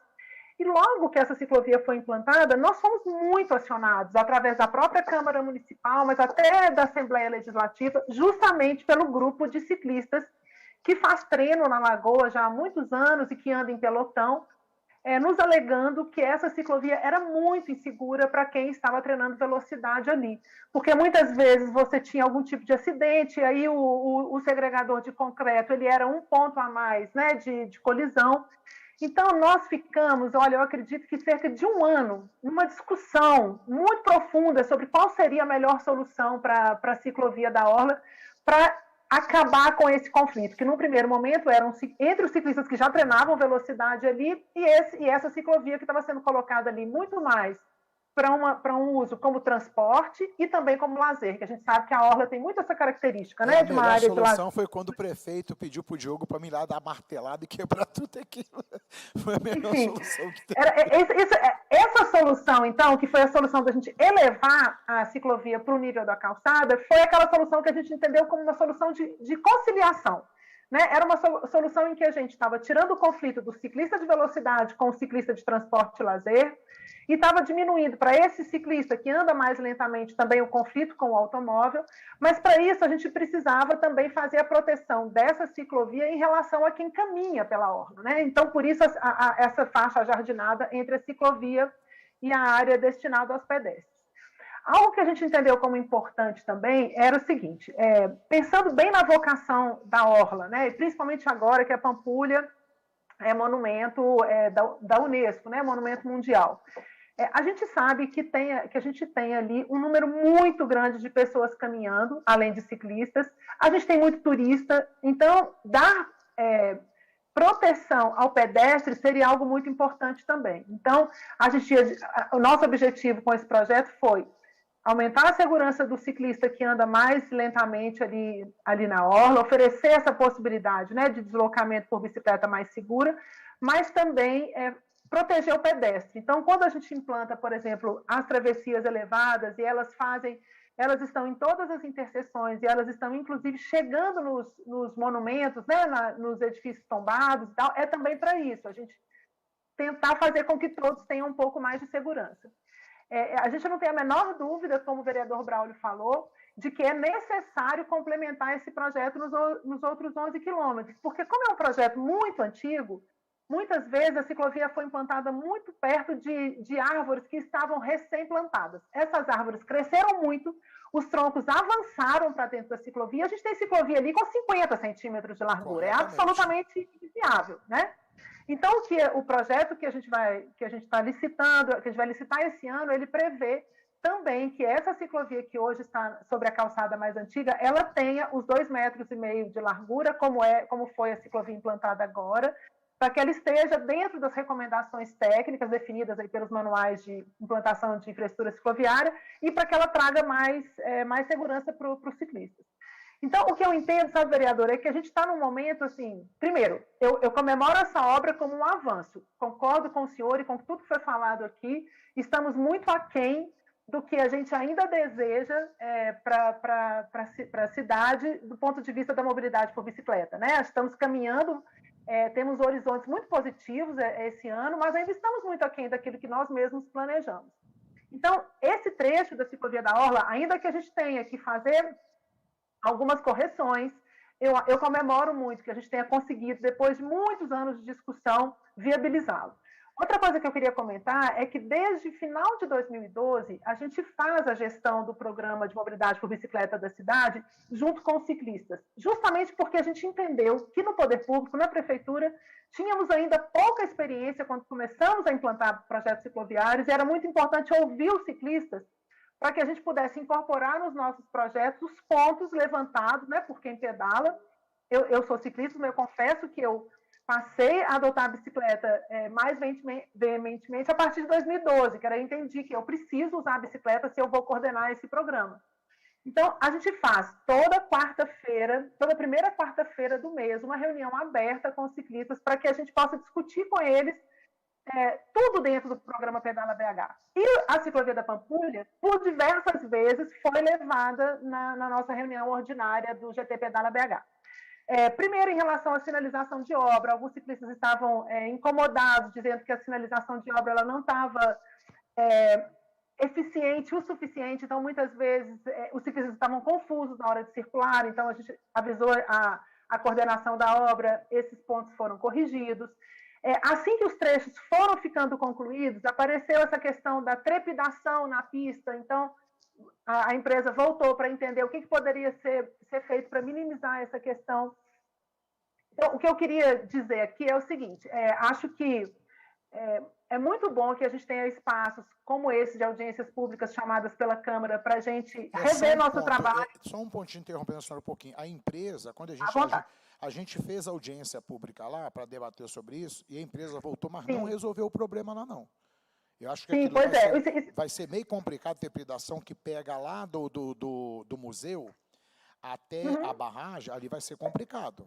E logo que essa ciclovia foi implantada, nós fomos muito acionados, através da própria Câmara Municipal, mas até da Assembleia Legislativa, justamente pelo grupo de ciclistas que faz treino na Lagoa já há muitos anos e que anda em pelotão, nos alegando que essa ciclovia era muito insegura para quem estava treinando velocidade ali. Porque muitas vezes você tinha algum tipo de acidente, e aí o segregador de concreto ele era um ponto a mais, né, de colisão. Então, nós ficamos, olha, eu acredito que cerca de um ano, numa discussão muito profunda sobre qual seria a melhor solução para a ciclovia da Orla, para acabar com esse conflito, que num primeiro momento eram entre os ciclistas que já treinavam velocidade ali e essa ciclovia que estava sendo colocada ali muito mais para um uso como transporte e também como lazer, que a gente sabe que a Orla tem muito essa característica, né, de uma área de lazer. A solução foi quando o prefeito pediu para o Diogo para me ir lá dar martelada e quebrar tudo aquilo. Foi a melhor solução que teve. Essa solução, então, que foi a solução da gente elevar a ciclovia para o nível da calçada, foi aquela solução que a gente entendeu como uma solução de conciliação. Né? Era uma solução em que a gente estava tirando o conflito do ciclista de velocidade com o ciclista de transporte e lazer, e estava diminuindo para esse ciclista que anda mais lentamente também o conflito com o automóvel, mas para isso a gente precisava também fazer a proteção dessa ciclovia em relação a quem caminha pela orla, né? Então, por isso essa faixa ajardinada entre a ciclovia e a área destinada aos pedestres. Algo que a gente entendeu como importante também era o seguinte, pensando bem na vocação da orla, né? E principalmente agora que a Pampulha é monumento da Unesco, né? Monumento mundial. A gente sabe que a gente tem ali um número muito grande de pessoas caminhando, além de ciclistas. A gente tem muito turista, então dar proteção ao pedestre seria algo muito importante também. Então, o nosso objetivo com esse projeto foi aumentar a segurança do ciclista que anda mais lentamente ali na orla, oferecer essa possibilidade, né, de deslocamento por bicicleta mais segura, mas também proteger o pedestre. Então, quando a gente implanta, por exemplo, as travessias elevadas, e elas estão em todas as interseções, e elas estão, inclusive, chegando nos monumentos, né, nos edifícios tombados e tal, é também para isso, a gente tentar fazer com que todos tenham um pouco mais de segurança. A gente não tem a menor dúvida, como o vereador Braulio falou, de que é necessário complementar esse projeto nos outros 11 quilômetros, porque como é um projeto muito antigo, muitas vezes a ciclovia foi implantada muito perto de árvores que estavam recém-plantadas. Essas árvores cresceram muito, os troncos avançaram para dentro da ciclovia, a gente tem ciclovia ali com 50 centímetros de largura, é absolutamente inviável, né? Então, o projeto que a gente está licitando, que a gente vai licitar esse ano, ele prevê também que essa ciclovia que hoje está sobre a calçada mais antiga, ela tenha os 2,5 metros de largura, como foi a ciclovia implantada agora, para que ela esteja dentro das recomendações técnicas definidas aí pelos manuais de implantação de infraestrutura cicloviária e para que ela traga mais segurança para os ciclistas. Então, o que eu entendo, sabe, vereador, é que a gente está num momento, assim, primeiro, eu comemoro essa obra como um avanço, concordo com o senhor e com tudo que foi falado aqui, estamos muito aquém do que a gente ainda deseja para a cidade do ponto de vista da mobilidade por bicicleta, né? Estamos caminhando, temos horizontes muito positivos esse ano, mas ainda estamos muito aquém daquilo que nós mesmos planejamos. Então, esse trecho da ciclovia da Orla, ainda que a gente tenha que fazer algumas correções, eu comemoro muito que a gente tenha conseguido, depois de muitos anos de discussão, viabilizá-lo. Outra coisa que eu queria comentar é que desde final de 2012, a gente faz a gestão do programa de mobilidade por bicicleta da cidade junto com os ciclistas, justamente porque a gente entendeu que no poder público, na prefeitura, tínhamos ainda pouca experiência quando começamos a implantar projetos cicloviários e era muito importante ouvir os ciclistas para que a gente pudesse incorporar nos nossos projetos os pontos levantados, né, por quem pedala. Eu sou ciclista, mas eu confesso que eu passei a adotar a bicicleta mais veementemente a partir de 2012, que eu entendi que eu preciso usar a bicicleta se eu vou coordenar esse programa. Então, a gente faz toda quarta-feira, toda primeira quarta-feira do mês, uma reunião aberta com os ciclistas para que a gente possa discutir com eles tudo dentro do programa Pedala BH. E a ciclovia da Pampulha, por diversas vezes, foi levada na nossa reunião ordinária do GT Pedala BH. Primeiro, em relação à sinalização de obra, alguns ciclistas estavam incomodados, dizendo que a sinalização de obra ela não estava eficiente o suficiente, então muitas vezes os ciclistas estavam confusos na hora de circular, então a gente avisou a coordenação da obra, esses pontos foram corrigidos. Assim que os trechos foram ficando concluídos, apareceu essa questão da trepidação na pista, então a empresa voltou para entender o que poderia ser feito para minimizar essa questão. Então, o que eu queria dizer aqui é o seguinte, acho que é muito bom que a gente tenha espaços como esse de audiências públicas chamadas pela Câmara para a gente rever nosso trabalho. Só um pontinho, interrompendo a senhora um pouquinho. A empresa, quando a gente fez audiência pública lá para debater sobre isso, e a empresa voltou, mas não resolveu o problema lá, não. Eu acho que vai ser meio complicado ter trepidação que pega lá do museu até a barragem, ali vai ser complicado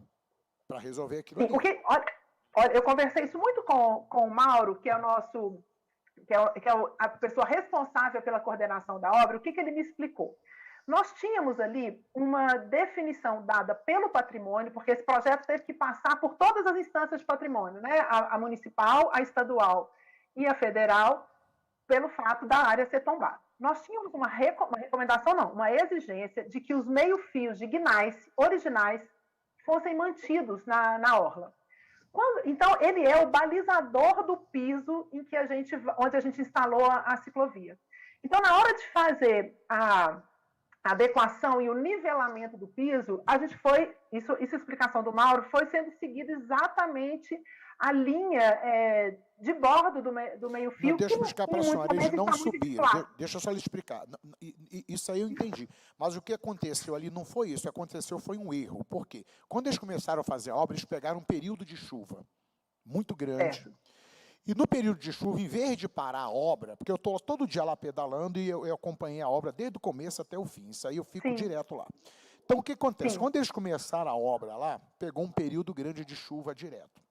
para resolver aquilo ali. Porque, olha, eu conversei isso muito com o Mauro, que é a pessoa responsável pela coordenação da obra. O que ele me explicou? Nós tínhamos ali uma definição dada pelo patrimônio, porque esse projeto teve que passar por todas as instâncias de patrimônio, né? A municipal, a estadual e a federal, pelo fato da área ser tombada. Nós tínhamos uma recomendação, não, uma exigência de que os meio-fios de guinais originais fossem mantidos na orla. Então, ele é o balizador do piso onde a gente instalou a ciclovia. Então, na hora de fazer a adequação e o nivelamento do piso, a gente isso é explicação do Mauro, foi sendo seguida exatamente a linha de bordo do meio-fio. Deixa eu explicar para a senhora, eles não subiram. Deixa eu só lhe explicar. Isso aí eu entendi. Mas o que aconteceu ali não foi isso. O que aconteceu foi um erro. Por quê? Quando eles começaram a fazer a obra, eles pegaram um período de chuva muito grande. E no período de chuva, em vez de parar a obra, porque eu estou todo dia lá pedalando e eu acompanhei a obra desde o começo até o fim. Isso aí eu fico direto lá. Então, o que acontece? Quando eles começaram a obra lá, pegou um período grande de chuva direto.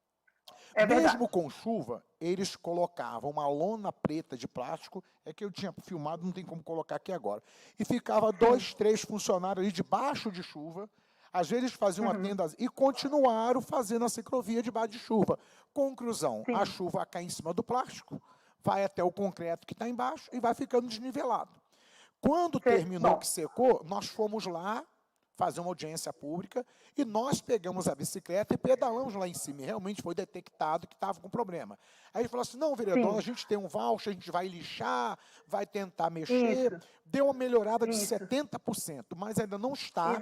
Mesmo com chuva, eles colocavam uma lona preta de plástico, que eu tinha filmado, não tem como colocar aqui agora. E ficava 2, 3 funcionários ali debaixo de chuva, às vezes faziam uma tenda e continuaram fazendo a ciclovia debaixo de chuva. Conclusão, a chuva cai em cima do plástico, vai até o concreto que está embaixo e vai ficando desnivelado. Quando terminou que secou, nós fomos lá fazer uma audiência pública, e nós pegamos a bicicleta e pedalamos lá em cima, e realmente foi detectado que estava com problema. Aí ele falou assim, não, vereador, a gente tem um voucher, a gente vai lixar, vai tentar mexer, deu uma melhorada de 70%, mas ainda não está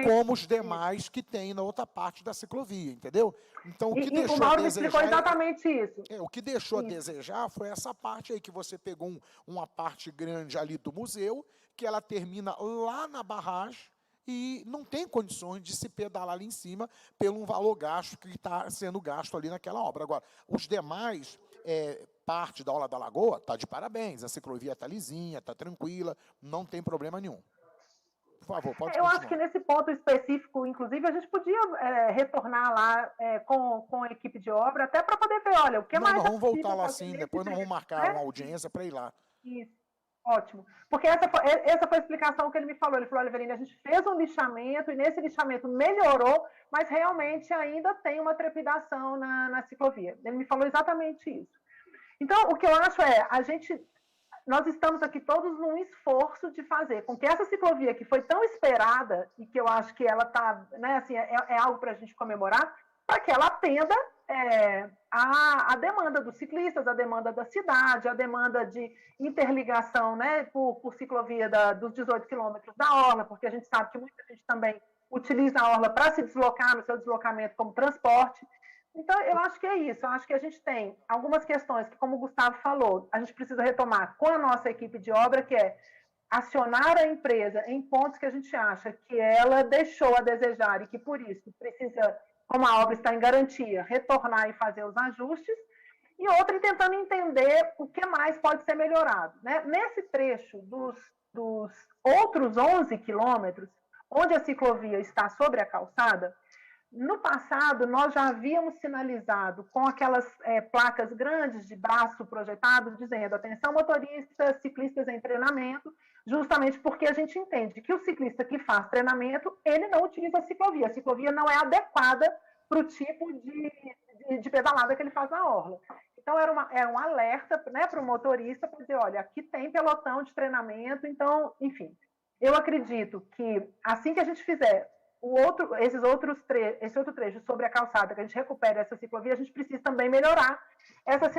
como os demais que tem na outra parte da ciclovia, entendeu? Então, o que deixou o Mauro a desejar... explicou exatamente isso. O que deixou a desejar foi essa parte aí, que você pegou uma parte grande ali do museu, que ela termina lá na barragem, e não tem condições de se pedalar ali em cima pelo valor gasto que está sendo gasto ali naquela obra. Agora, os demais, parte da Orla da Lagoa, está de parabéns, a ciclovia está lisinha, está tranquila, não tem problema nenhum. Por favor, pode continuar. Eu acho que nesse ponto específico, inclusive, a gente podia retornar lá com a equipe de obra, até para poder ver, olha, o que mais... Nós vamos voltar lá sim, depois nós vamos marcar uma audiência para ir lá. Isso. Ótimo. Porque essa foi a explicação que ele me falou. Ele falou, olha, Verine, a gente fez um lixamento e nesse lixamento melhorou, mas realmente ainda tem uma trepidação na ciclovia. Ele me falou exatamente isso. Então, o que eu acho nós estamos aqui todos num esforço de fazer com que essa ciclovia que foi tão esperada e que eu acho que ela está, né, assim, é algo para a gente comemorar, para que ela atenda a demanda dos ciclistas, a demanda da cidade, a demanda de interligação, né, por ciclovia dos 18 quilômetros da orla, porque a gente sabe que muita gente também utiliza a orla para se deslocar no seu deslocamento como transporte. Então, eu acho que é isso. Eu acho que a gente tem algumas questões que, como o Gustavo falou, a gente precisa retomar com a nossa equipe de obra, que é acionar a empresa em pontos que a gente acha que ela deixou a desejar e que, por isso, precisa, como a obra está em garantia, retornar e fazer os ajustes, e outra tentando entender o que mais pode ser melhorado. Né? Nesse trecho dos outros 11 quilômetros, onde a ciclovia está sobre a calçada, no passado, nós já havíamos sinalizado com aquelas placas grandes de braço projetado, dizendo atenção motoristas, ciclistas em treinamento, justamente porque a gente entende que o ciclista que faz treinamento, ele não utiliza a ciclovia não é adequada para o tipo de pedalada que ele faz na orla. Então, era um alerta, né, para o motorista, para dizer, olha, aqui tem pelotão de treinamento, então, enfim. Eu acredito que assim que a gente fizer esse outro trecho sobre a calçada, que a gente recupere essa ciclovia, a gente precisa também melhorar essa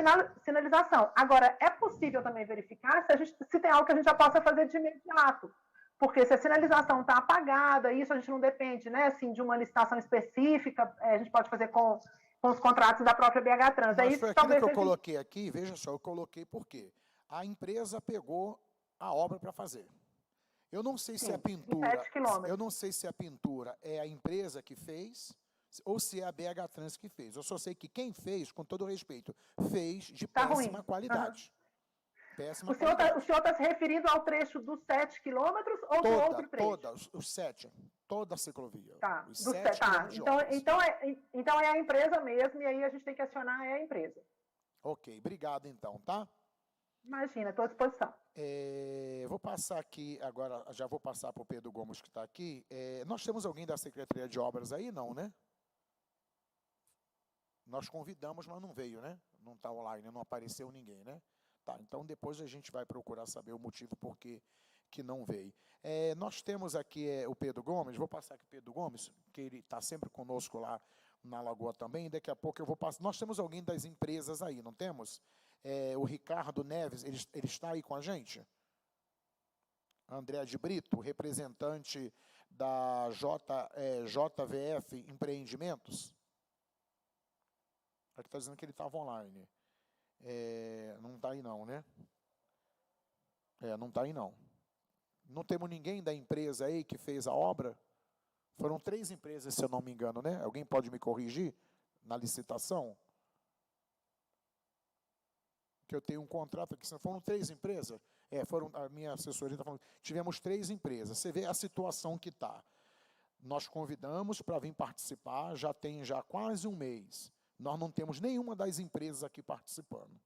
sinalização. Agora, é possível também verificar se tem algo que a gente já possa fazer de imediato, porque se a sinalização está apagada, isso a gente não depende, né, assim, de uma licitação específica, a gente pode fazer com os contratos da própria BH Trans. Mas foi aquilo que eu coloquei aqui, veja só, eu coloquei por quê? A empresa pegou a obra para fazer. Eu não sei se a pintura, eu não sei se a pintura é a empresa que fez ou se é a BH Trans que fez. Eu só sei que quem fez, com todo respeito, fez de péssima qualidade. Péssima qualidade. O senhor está se referindo ao trecho dos 7 quilômetros ou do outro trecho? Os 7. Toda a ciclovia. Tá, os 7 então é a empresa mesmo, e aí a gente tem que acionar a empresa. Ok, obrigado então, tá? Imagina, estou à disposição. Vou passar aqui, agora já vou passar para o Pedro Gomes que está aqui. Nós temos alguém da Secretaria de Obras aí? Não, né? Nós convidamos, mas não veio, né? Não está online, não apareceu ninguém, né? Tá, então depois a gente vai procurar saber o motivo por que não veio. Nós temos aqui o Pedro Gomes, vou passar aqui o Pedro Gomes, que ele está sempre conosco lá na Lagoa também, daqui a pouco eu vou passar. Nós temos alguém das empresas aí, não temos? O Ricardo Neves, ele está aí com a gente? André de Brito, representante da JVF Empreendimentos. Aqui está dizendo que ele estava online. Não está aí não, né? Não está aí não. Não temos ninguém da empresa aí que fez a obra? Foram 3 empresas, se eu não me engano, né? Alguém pode me corrigir na licitação? Que eu tenho um contrato aqui, foram 3 empresas? A minha assessoria está falando, tivemos 3 empresas. Você vê a situação que está. Nós convidamos para vir participar, já tem quase um mês. Nós não temos nenhuma das empresas aqui participando.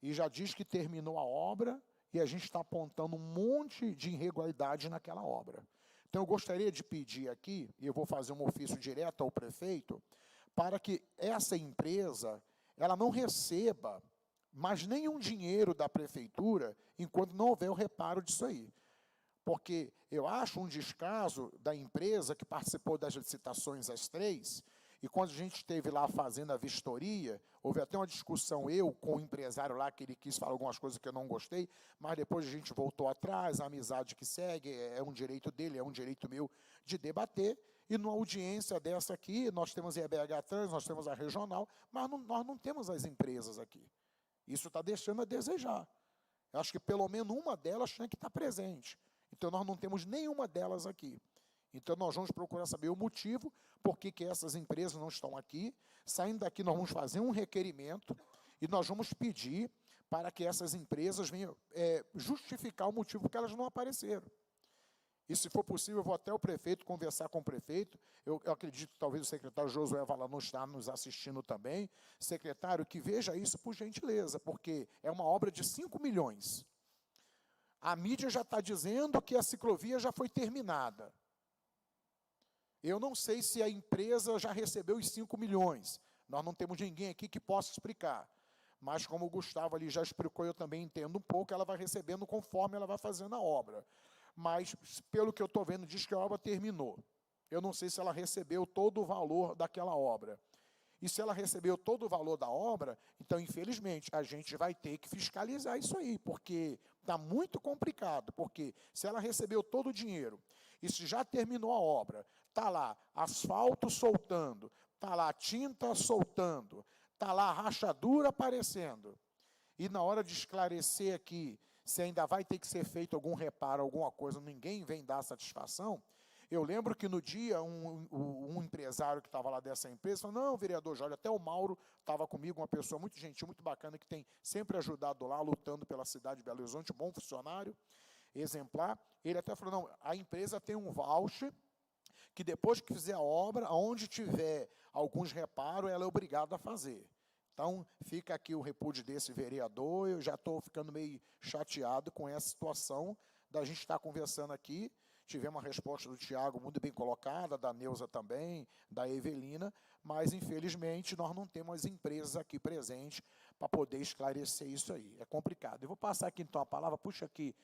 E já diz que terminou a obra e a gente está apontando um monte de irregularidade naquela obra. Então, eu gostaria de pedir aqui, e eu vou fazer um ofício direto ao prefeito, para que essa empresa ela não receba mais nenhum dinheiro da prefeitura enquanto não houver o reparo disso aí. Porque eu acho um descaso da empresa que participou das licitações às 3, e quando a gente esteve lá fazendo a vistoria, houve até uma discussão com o empresário lá, que ele quis falar algumas coisas que eu não gostei, mas depois a gente voltou atrás, a amizade que segue, é um direito dele, é um direito meu de debater, e numa audiência dessa aqui, nós temos a BH Trans, nós temos a regional, mas nós não temos as empresas aqui. Isso está deixando a desejar. Eu acho que pelo menos uma delas tinha que estar presente. Então, nós não temos nenhuma delas aqui. Então, nós vamos procurar saber o motivo por que essas empresas não estão aqui. Saindo daqui, nós vamos fazer um requerimento e nós vamos pedir para que essas empresas venham justificar o motivo que elas não apareceram. E, se for possível, eu vou até o prefeito, conversar com o prefeito. Eu acredito que talvez o secretário Josué Valanô está nos assistindo também. Secretário, que veja isso por gentileza, porque é uma obra de 5 milhões. A mídia já está dizendo que a ciclovia já foi terminada. Eu não sei se a empresa já recebeu os 5 milhões. Nós não temos ninguém aqui que possa explicar. Mas, como o Gustavo ali já explicou, eu também entendo um pouco, ela vai recebendo conforme ela vai fazendo a obra. Mas, pelo que eu estou vendo, diz que a obra terminou. Eu não sei se ela recebeu todo o valor daquela obra. E se ela recebeu todo o valor da obra, então, infelizmente, a gente vai ter que fiscalizar isso aí, porque está muito complicado, porque se ela recebeu todo o dinheiro, e se já terminou a obra, está lá asfalto soltando, está lá tinta soltando, está lá rachadura aparecendo, e na hora de esclarecer aqui, se ainda vai ter que ser feito algum reparo, alguma coisa, ninguém vem dar satisfação. Eu lembro que no dia, um empresário que estava lá dessa empresa falou, não, vereador Jorge, até o Mauro estava comigo, uma pessoa muito gentil, muito bacana, que tem sempre ajudado lá, lutando pela cidade de Belo Horizonte, bom funcionário, exemplar. Ele até falou, não, a empresa tem um voucher, que depois que fizer a obra, onde tiver alguns reparos, ela é obrigada a fazer. Então, fica aqui o repúdio desse vereador, eu já estou ficando meio chateado com essa situação da gente estar conversando aqui. Tivemos uma resposta do Tiago muito bem colocada, da Neuza também, da Evelina, mas, infelizmente, nós não temos empresas aqui presentes para poder esclarecer isso aí. É complicado. Eu vou passar aqui, então, a palavra. Puxa aqui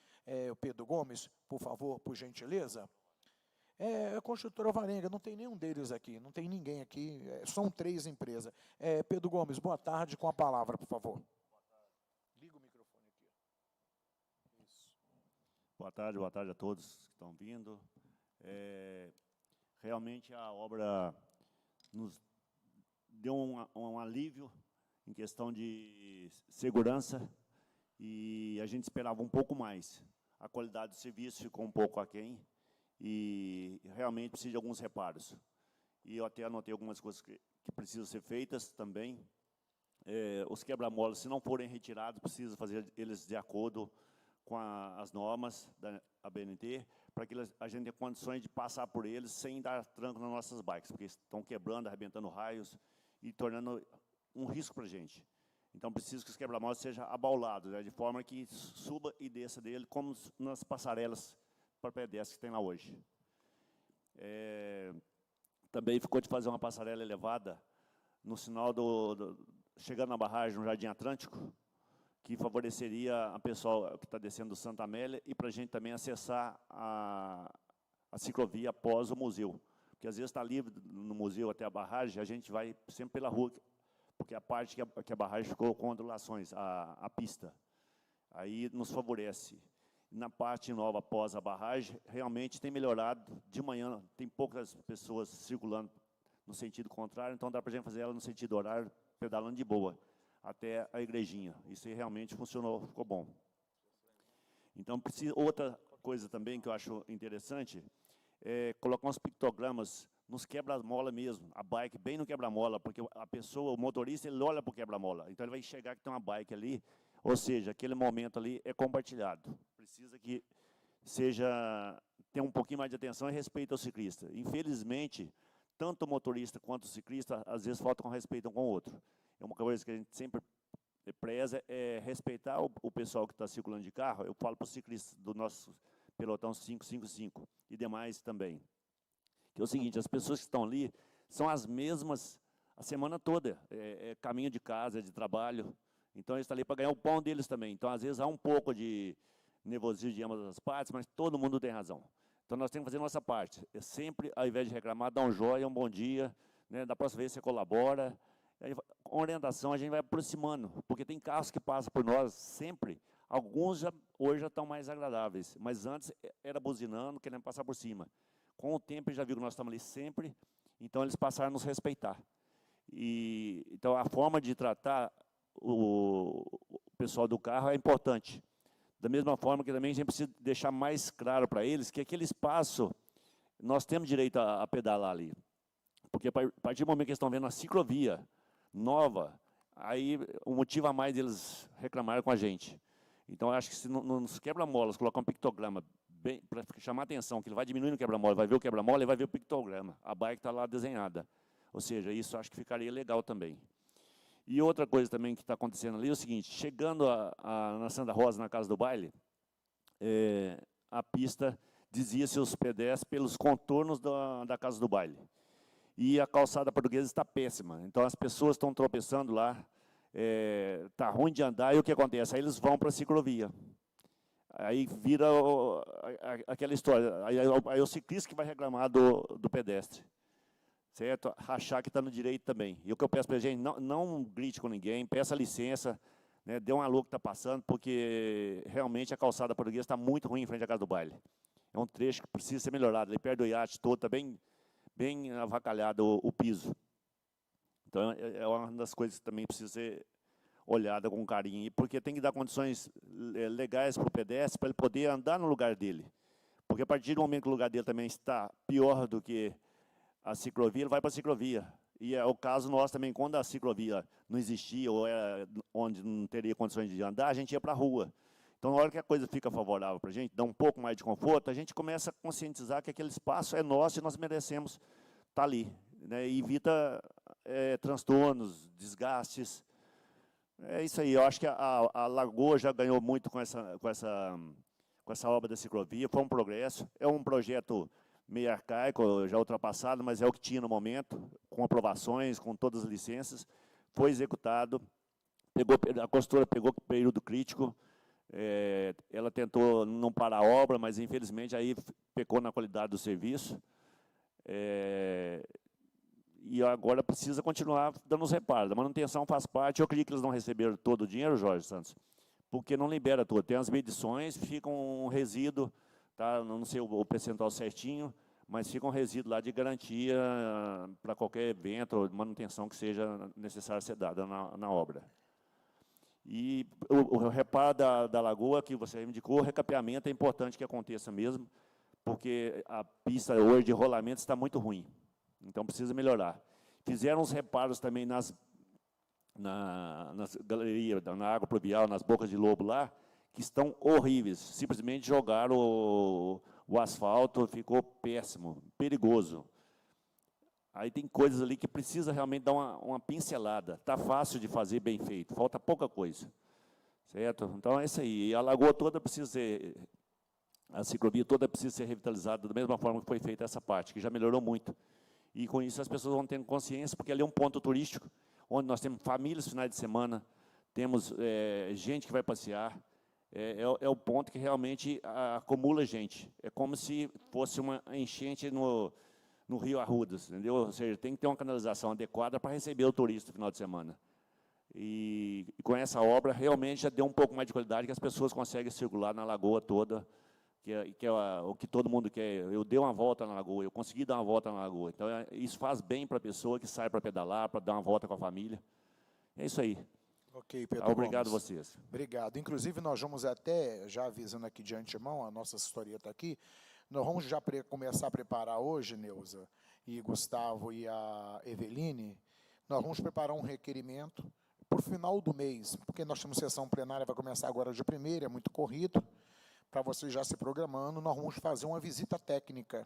o Pedro Gomes, por favor, por gentileza. A construtora Varenga, não tem nenhum deles aqui, não tem ninguém aqui, são 3 empresas. Pedro Gomes, boa tarde, com a palavra, por favor. Liga o microfone aqui. Isso. Boa tarde a todos que estão vindo. Realmente a obra nos deu um alívio em questão de segurança e a gente esperava um pouco mais. A qualidade do serviço ficou um pouco aquém e realmente precisa de alguns reparos. E eu até anotei algumas coisas que precisam ser feitas também. Os quebra-molas, se não forem retirados, precisa fazer eles de acordo com as normas da ABNT, para que a gente tenha condições de passar por eles sem dar tranco nas nossas bikes, porque estão quebrando, arrebentando raios e tornando um risco para a gente. Então, preciso que os quebra-molas sejam abaulados, né, de forma que suba e desça dele, como nas passarelas para pedestres que tem lá hoje. Também ficou de fazer uma passarela elevada no sinal chegando na barragem no Jardim Atlântico, que favoreceria a pessoa que está descendo do Santa Amélia e para a gente também acessar a ciclovia após o museu. Porque às vezes está livre no museu até a barragem, a gente vai sempre pela rua, porque a parte que a barragem ficou com ondulações, a pista. Aí nos favorece. Na parte nova após a barragem, realmente tem melhorado. De manhã tem poucas pessoas circulando no sentido contrário, então dá para a gente fazer ela no sentido horário, pedalando de boa, até a igrejinha. Isso aí realmente funcionou, ficou bom. Então, outra coisa também que eu acho interessante é colocar uns pictogramas nos quebra-mola mesmo, a bike bem no quebra-mola, porque a pessoa, o motorista, ele olha para o quebra-mola, então ele vai enxergar que tem uma bike ali, ou seja, aquele momento ali é compartilhado. Precisa que tenha um pouquinho mais de atenção e respeito ao ciclista. Infelizmente, tanto o motorista quanto o ciclista, às vezes, faltam com respeito um com o outro. É uma coisa que a gente sempre preza, é respeitar o pessoal que está circulando de carro. Eu falo para os ciclistas do nosso pelotão 555 e demais também. Que é o seguinte, as pessoas que estão ali são as mesmas a semana toda. Caminho de casa, de trabalho. Então, eles estão ali para ganhar o pão deles também. Então, às vezes, há um pouco de nervosismo de ambas as partes, mas todo mundo tem razão. Então, nós temos que fazer a nossa parte. Sempre, ao invés de reclamar, dar um joia, um bom dia. Né? Da próxima vez, você colabora. Com orientação, a gente vai aproximando, porque tem carros que passam por nós sempre. Alguns hoje já estão mais agradáveis, mas antes era buzinando, querendo passar por cima. Com o tempo, eles já viram que nós estamos ali sempre, então eles passaram a nos respeitar. Então, a forma de tratar o pessoal do carro é importante. Da mesma forma que também a gente precisa deixar mais claro para eles que aquele espaço, nós temos direito a pedalar ali. Porque a partir do momento que eles estão vendo a ciclovia nova, aí o motivo a mais deles reclamarem com a gente. Então, eu acho que se nos quebra-molas colocar um pictograma para chamar a atenção, que ele vai diminuindo o quebra-mola, vai ver o quebra-mola e vai ver o pictograma. A bike está lá desenhada. Ou seja, isso acho que ficaria legal também. E outra coisa também que está acontecendo ali é o seguinte, chegando na Santa Rosa, na Casa do Baile, a pista desvia-se os pedestres pelos contornos da Casa do Baile. E a calçada portuguesa está péssima. Então, as pessoas estão tropeçando lá, está ruim de andar, e o que acontece? Aí eles vão para a ciclovia. Aí vira aquela história. Aí o ciclista que vai reclamar do pedestre. Certo? Rachar que está no direito também. E o que eu peço para a gente, não grite com ninguém, peça licença, né, dê um alô que está passando, porque realmente a calçada portuguesa está muito ruim em frente à Casa do Baile. É um trecho que precisa ser melhorado. Ali perto do iate todo está bem avacalhado o piso. Então, é uma das coisas que também precisa ser olhada com carinho, porque tem que dar condições legais para o pedestre, para ele poder andar no lugar dele. Porque a partir do momento que o lugar dele também está pior do que a ciclovia, ele vai para a ciclovia. E é o caso nosso também, quando a ciclovia não existia ou era onde não teria condições de andar, a gente ia para a rua. Então, na hora que a coisa fica favorável para a gente, dá um pouco mais de conforto, a gente começa a conscientizar que aquele espaço é nosso e nós merecemos estar ali, né? E evita transtornos, desgastes. É isso aí, eu acho que a Lagoa já ganhou muito com essa obra da ciclovia, foi um progresso, é um projeto meio arcaico, já ultrapassado, mas é o que tinha no momento, com aprovações, com todas as licenças, foi executado, a construtora pegou o período crítico, ela tentou não parar a obra, mas infelizmente aí pecou na qualidade do serviço, e agora precisa continuar dando os reparos. A manutenção faz parte, eu acredito que eles não receberam todo o dinheiro, Jorge Santos, porque não libera tudo. Tem as medições, fica um resíduo, tá? Não sei o percentual certinho, mas fica um resíduo lá de garantia para qualquer evento ou manutenção que seja necessária ser dada na obra. E o reparo da lagoa, que você indicou, o recapeamento é importante que aconteça mesmo, porque a pista hoje de rolamento está muito ruim. Então, precisa melhorar. Fizeram os reparos também nas galerias, na água pluvial, nas bocas de lobo lá, que estão horríveis. Simplesmente jogaram o asfalto, ficou péssimo, perigoso. Aí tem coisas ali que precisa realmente dar uma pincelada. Está fácil de fazer bem feito, falta pouca coisa. Certo? Então, é isso aí. E a lagoa toda precisa ser, a ciclovia toda precisa ser revitalizada da mesma forma que foi feita essa parte, que já melhorou muito. E com isso as pessoas vão tendo consciência, porque ali é um ponto turístico, onde nós temos famílias finais de semana, temos gente que vai passear, é o ponto que realmente acumula gente. É como se fosse uma enchente no Rio Arrudas, entendeu? Ou seja, tem que ter uma canalização adequada para receber o turista no final de semana. E com essa obra, realmente já deu um pouco mais de qualidade, que as pessoas conseguem circular na lagoa toda, que é o que todo mundo quer. Eu dei uma volta na lagoa, eu consegui dar uma volta na lagoa. Então, isso faz bem para a pessoa que sai para pedalar, para dar uma volta com a família. É isso aí. Ok, Pedro Obrigado a Gomes. vocês. Obrigado. Inclusive, nós vamos até, já avisando aqui de antemão, a nossa assessoria está aqui, nós vamos já começar a preparar hoje, Neuza, e Gustavo e a Eveline, nós vamos preparar um requerimento para o final do mês, porque nós temos sessão plenária, vai começar agora de 1º, é muito corrido, para vocês já se programando, nós vamos fazer uma visita técnica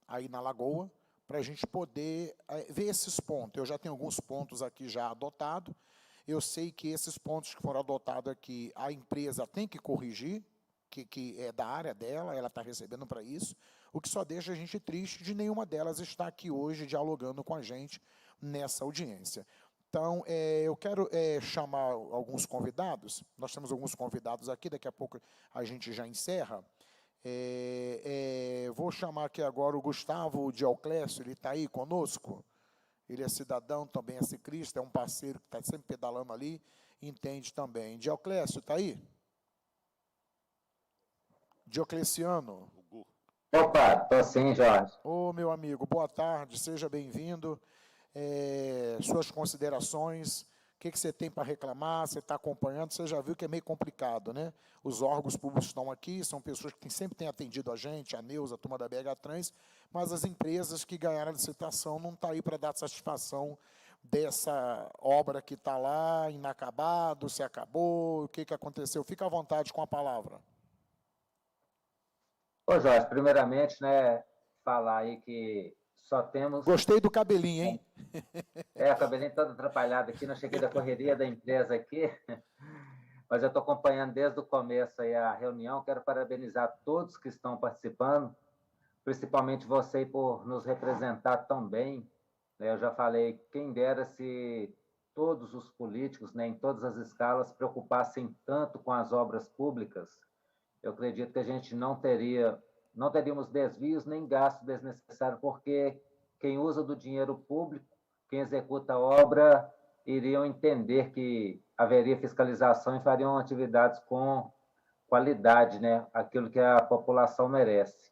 aí na Lagoa, para a gente poder ver esses pontos. Eu já tenho alguns pontos aqui já adotados, eu sei que esses pontos que foram adotados aqui, a empresa tem que corrigir, que é da área dela, ela está recebendo para isso, o que só deixa a gente triste de nenhuma delas estar aqui hoje dialogando com a gente nessa audiência. Então, eu quero chamar alguns convidados, nós temos alguns convidados aqui, daqui a pouco a gente já encerra. Vou chamar aqui agora o Gustavo Dioclésio, ele está aí conosco, ele é cidadão, também é ciclista, é um parceiro que está sempre pedalando ali, entende também. Dioclésio, está aí? Diocleciano. Opa, estou sim, Jorge. Ô, meu amigo, boa tarde, seja bem-vindo. Suas considerações, o que você tem para reclamar, você está acompanhando, você já viu que é meio complicado, né? Os órgãos públicos estão aqui, são pessoas que sempre têm atendido a gente, a Neuza, a turma da BH Trans, mas as empresas que ganharam a licitação não estão aí para dar satisfação dessa obra que está lá, inacabado, se acabou, o que aconteceu. Fica à vontade com a palavra. Ô, Jorge, primeiramente, né, falar aí que só temos... Gostei do cabelinho, hein? O cabelinho todo atrapalhado aqui, não cheguei da correria da empresa aqui, mas eu estou acompanhando desde o começo aí a reunião, quero parabenizar todos que estão participando, principalmente você por nos representar tão bem, né? Eu já falei, quem dera se todos os políticos, né, em todas as escalas, se preocupassem tanto com as obras públicas, eu acredito que a gente não teríamos desvios nem gastos desnecessários, porque quem usa do dinheiro público, quem executa a obra, iriam entender que haveria fiscalização e fariam atividades com qualidade, né? Aquilo que a população merece.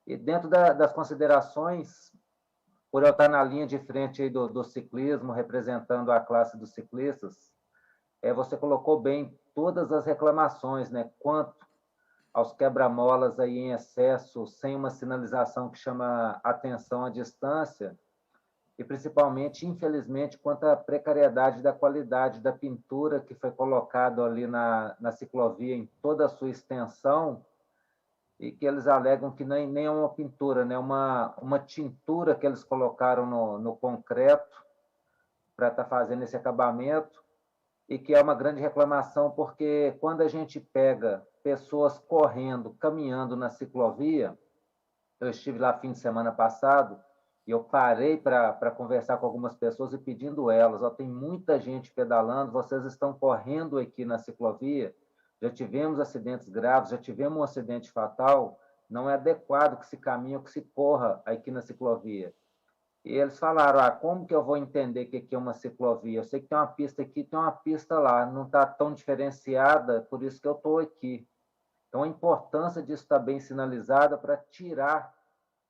E dentro das considerações, por eu estar na linha de frente aí do ciclismo, representando a classe dos ciclistas, você colocou bem todas as reclamações, né? Quanto aos quebra-molas aí em excesso, sem uma sinalização que chama atenção à distância, e principalmente, infelizmente, quanto à precariedade da qualidade da pintura que foi colocado ali na ciclovia em toda a sua extensão, e que eles alegam que nem é uma pintura, né? Uma tintura que eles colocaram no concreto para estar fazendo esse acabamento, e que é uma grande reclamação, porque quando a gente pega pessoas correndo, caminhando na ciclovia, eu estive lá fim de semana passado, e eu parei para conversar com algumas pessoas e pedindo elas, ó, tem muita gente pedalando, vocês estão correndo aqui na ciclovia, já tivemos acidentes graves, já tivemos um acidente fatal, não é adequado que se caminhe ou que se corra aqui na ciclovia. E eles falaram, como que eu vou entender que aqui é uma ciclovia? Eu sei que tem uma pista aqui, tem uma pista lá, não está tão diferenciada, por isso que eu estou aqui. Então, a importância disso estar bem sinalizada para tirar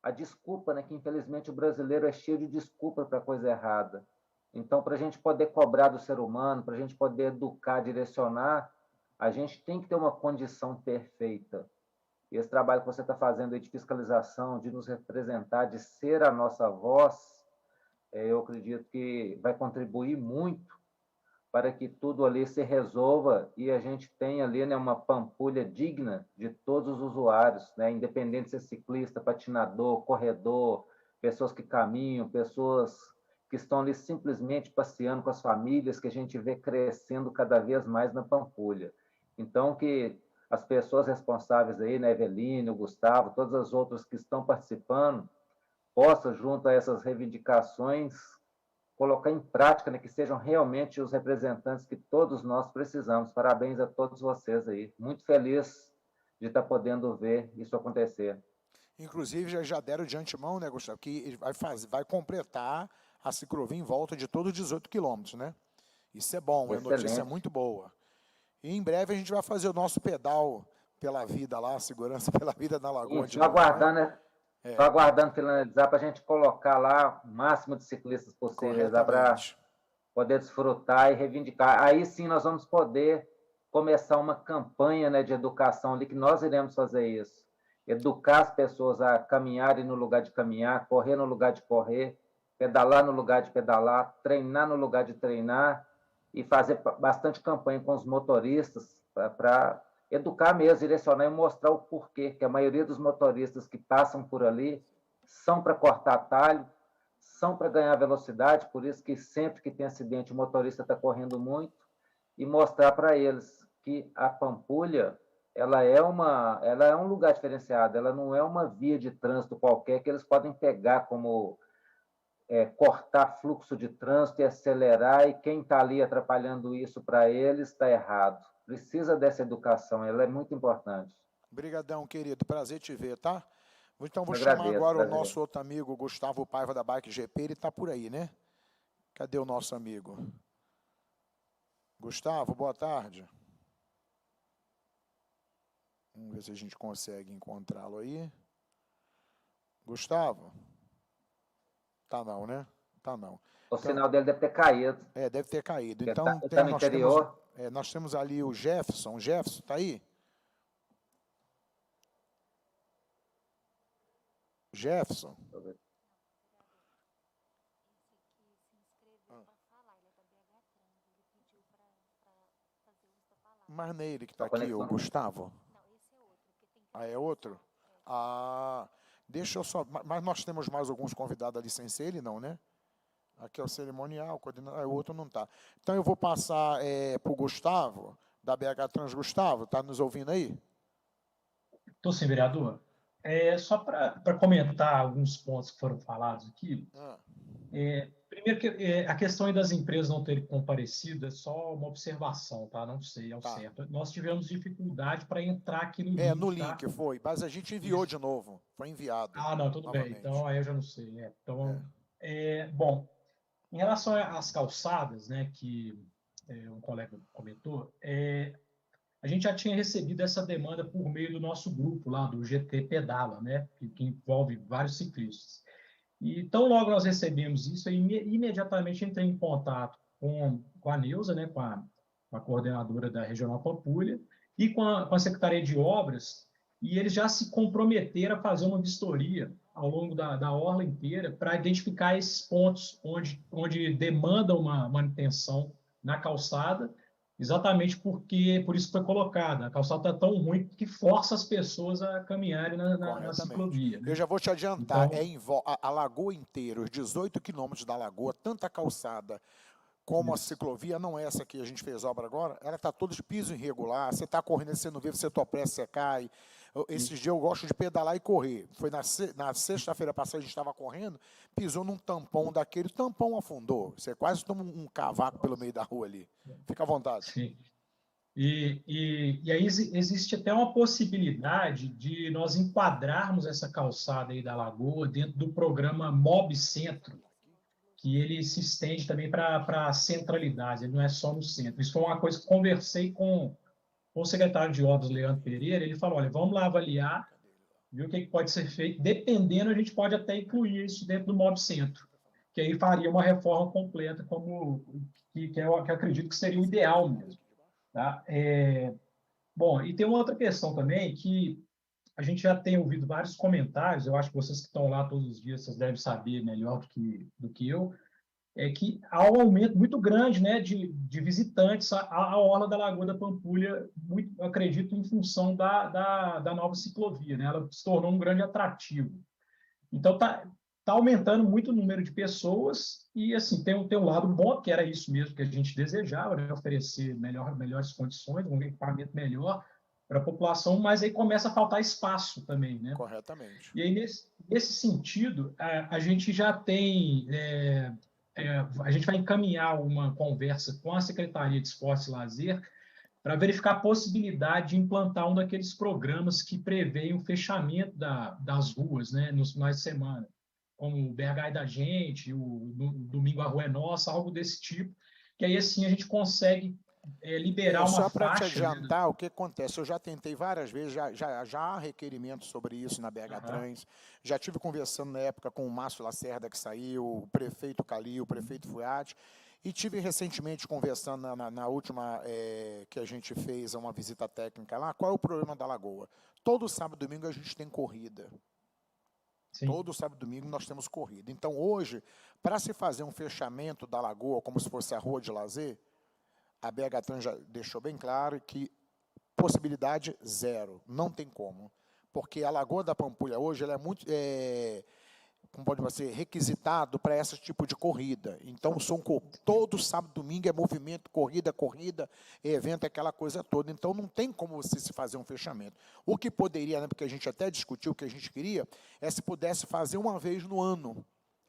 a desculpa, né, que infelizmente o brasileiro é cheio de desculpa para coisa errada. Então, para a gente poder cobrar do ser humano, para a gente poder educar, direcionar, a gente tem que ter uma condição perfeita. E esse trabalho que você está fazendo aí de fiscalização, de nos representar, de ser a nossa voz, eu acredito que vai contribuir muito para que tudo ali se resolva e a gente tenha ali, né, uma Pampulha digna de todos os usuários, né, independente se é ciclista, patinador, corredor, pessoas que caminham, pessoas que estão ali simplesmente passeando com as famílias, que a gente vê crescendo cada vez mais na Pampulha. Então, que as pessoas responsáveis aí, né, Eveline, o Gustavo, todas as outras que estão participando, possam, junto a essas reivindicações, colocar em prática, né, que sejam realmente os representantes que todos nós precisamos. Parabéns a todos vocês aí. Muito feliz de estar podendo ver isso acontecer. Inclusive, já deram de antemão, né, Gustavo, que ele vai completar a ciclovia em volta de todos os 18 quilômetros, né? Isso é bom, Excelente. a notícia é muito boa. E em breve a gente vai fazer o nosso pedal pela vida lá, segurança pela vida na Lagoa de Estou aguardando, né? Estou aguardando finalizar para a gente colocar lá o máximo de ciclistas possíveis lá para poder desfrutar e reivindicar. Aí sim nós vamos poder começar uma campanha, né, de educação ali, que nós iremos fazer isso. Educar as pessoas a caminharem no lugar de caminhar, correr no lugar de correr, pedalar no lugar de pedalar, treinar no lugar de treinar e fazer bastante campanha com os motoristas para educar mesmo, direcionar e mostrar o porquê, que a maioria dos motoristas que passam por ali são para cortar atalho, são para ganhar velocidade, por isso que sempre que tem acidente o motorista está correndo muito, e mostrar para eles que a Pampulha ela é um lugar diferenciado, ela não é uma via de trânsito qualquer que eles podem pegar como cortar fluxo de trânsito e acelerar, e quem está ali atrapalhando isso para eles está errado. Precisa dessa educação, ela é muito importante. Obrigadão, querido. Prazer te ver, tá? Então, vou chamar agora o nosso outro amigo, Gustavo Paiva, da Bike GP. Ele está por aí, né? Cadê o nosso amigo? Gustavo, boa tarde. Vamos ver se a gente consegue encontrá-lo aí. Gustavo? Tá não, né? Tá não. O sinal dele deve ter caído. Deve ter caído. Ele Então, tá no interior. Nós temos ali o Jefferson. Jefferson, tá aí? Jefferson? Mas nele que está aqui, o Gustavo. É outro? Deixa eu só... Mas nós temos mais alguns convidados ali sem ser ele, não, né? Aqui é o cerimonial, o outro não está. Então eu vou passar para o Gustavo, da BH Trans. Gustavo, está nos ouvindo aí? Estou sim, vereador. Só para comentar alguns pontos que foram falados aqui. Primeiro, que a questão das empresas não terem comparecido é só uma observação, tá? Não sei ao certo. Nós tivemos dificuldade para entrar aqui no link. No link, tá? Foi, mas a gente enviou de novo. Foi enviado. Não, tudo novamente. Bem. Então, aí eu já não sei. Bom, em relação às calçadas, né, que um colega comentou, a gente já tinha recebido essa demanda por meio do nosso grupo lá, do GT Pedala, né, que envolve vários ciclistas. E tão logo nós recebemos isso, eu imediatamente entrei em contato com a Neuza, né, com a com a coordenadora da Regional Pampulha e com a Secretaria de Obras, e eles já se comprometeram a fazer uma vistoria ao longo da orla inteira para identificar esses pontos onde demanda uma manutenção na calçada, exatamente porque por isso foi colocada. A calçada está tão ruim que força as pessoas a caminharem na ciclovia. Né? Eu já vou te adiantar, Então, a lagoa inteira, os 18 quilômetros da lagoa, tanto a calçada como a ciclovia, não é essa que a gente fez obra agora, ela está toda de piso irregular, você está correndo, você não vê, você tropeça, você cai. Esses dias eu gosto de pedalar e correr. Foi na sexta-feira passada, a gente estava correndo, pisou num tampão daquele, o tampão afundou. Você quase toma um cavaco pelo meio da rua ali. Fica à vontade. Sim. E aí existe até uma possibilidade de nós enquadrarmos essa calçada aí da Lagoa dentro do programa Mob Centro, que ele se estende também para a centralidade, ele não é só no centro. Isso foi uma coisa que conversei com o secretário de Obras, Leandro Pereira, ele falou, olha, vamos lá avaliar, ver o que pode ser feito, dependendo, a gente pode até incluir isso dentro do Mob Centro, que aí faria uma reforma completa, que eu acredito que seria o ideal mesmo. Tá? Bom, e tem uma outra questão também, que a gente já tem ouvido vários comentários, eu acho que vocês que estão lá todos os dias, vocês devem saber melhor do que eu, é que há um aumento muito grande, né, de visitantes à orla da Lagoa da Pampulha, eu acredito, em função da nova ciclovia. Né? Ela se tornou um grande atrativo. Então, está aumentando muito o número de pessoas e, assim, tem um lado bom, que era isso mesmo que a gente desejava, né? Oferecer melhores condições, um equipamento melhor para a população, mas aí começa a faltar espaço também. Né? Corretamente. E aí, nesse sentido, a gente já tem... a gente vai encaminhar uma conversa com a Secretaria de Esporte e Lazer para verificar a possibilidade de implantar um daqueles programas que prevêem o fechamento das ruas, né, nos finais de semana, como o BH é da gente, o Domingo a Rua é Nossa, algo desse tipo, que aí assim a gente consegue liberar uma só para faixa... te adiantar, né? O que acontece, eu já tentei várias vezes, já há requerimentos sobre isso na BH Trans, já estive conversando na época com o Márcio Lacerda, que saiu, o prefeito Calil, o prefeito Fuiati, e tive recentemente conversando na última que a gente fez uma visita técnica lá, qual é o problema da Lagoa? Todo sábado e domingo a gente tem corrida. Sim. Todo sábado e domingo nós temos corrida. Então hoje, para se fazer um fechamento da Lagoa, como se fosse a rua de lazer, a BH Trans já deixou bem claro que possibilidade zero, não tem como. Porque a Lagoa da Pampulha hoje ela é muito, como pode ser, requisitado para esse tipo de corrida. Então, todo sábado e domingo é movimento, corrida, evento, aquela coisa toda. Então, não tem como você se fazer um fechamento. O que poderia, né, porque a gente até discutiu o que a gente queria, é se pudesse fazer uma vez no ano,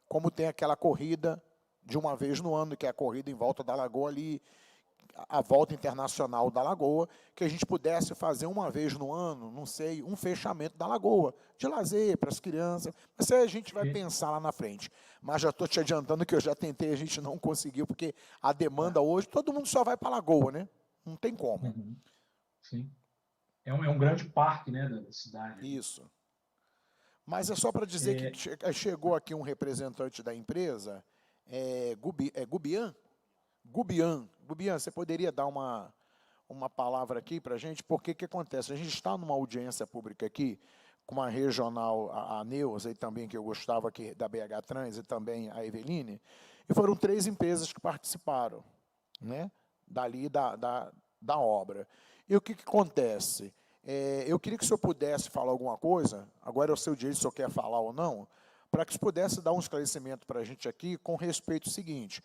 como tem aquela corrida de uma vez no ano, que é a corrida em volta da Lagoa ali, a volta internacional da Lagoa, que a gente pudesse fazer uma vez no ano, não sei, um fechamento da Lagoa, de lazer para as crianças. Mas aí a gente vai pensar lá na frente. Mas já estou te adiantando que eu já tentei, a gente não conseguiu, porque a demanda hoje, todo mundo só vai para a Lagoa, né? Não tem como. Uhum. Sim. É um grande parque, né, da cidade. Isso. Mas é só para dizer que chegou aqui um representante da empresa, Gubian? Gubian, você poderia dar uma palavra aqui para a gente? Porque o que acontece? A gente está numa audiência pública aqui, com a regional, a Neuza, e também que eu gostava aqui da BH Trans, e também a Eveline, e foram 3 empresas que participaram, né, dali da obra. E o que acontece? Eu queria que o senhor pudesse falar alguma coisa, agora é o seu direito, se o senhor quer falar ou não, para que o senhor pudesse dar um esclarecimento para a gente aqui com respeito ao seguinte...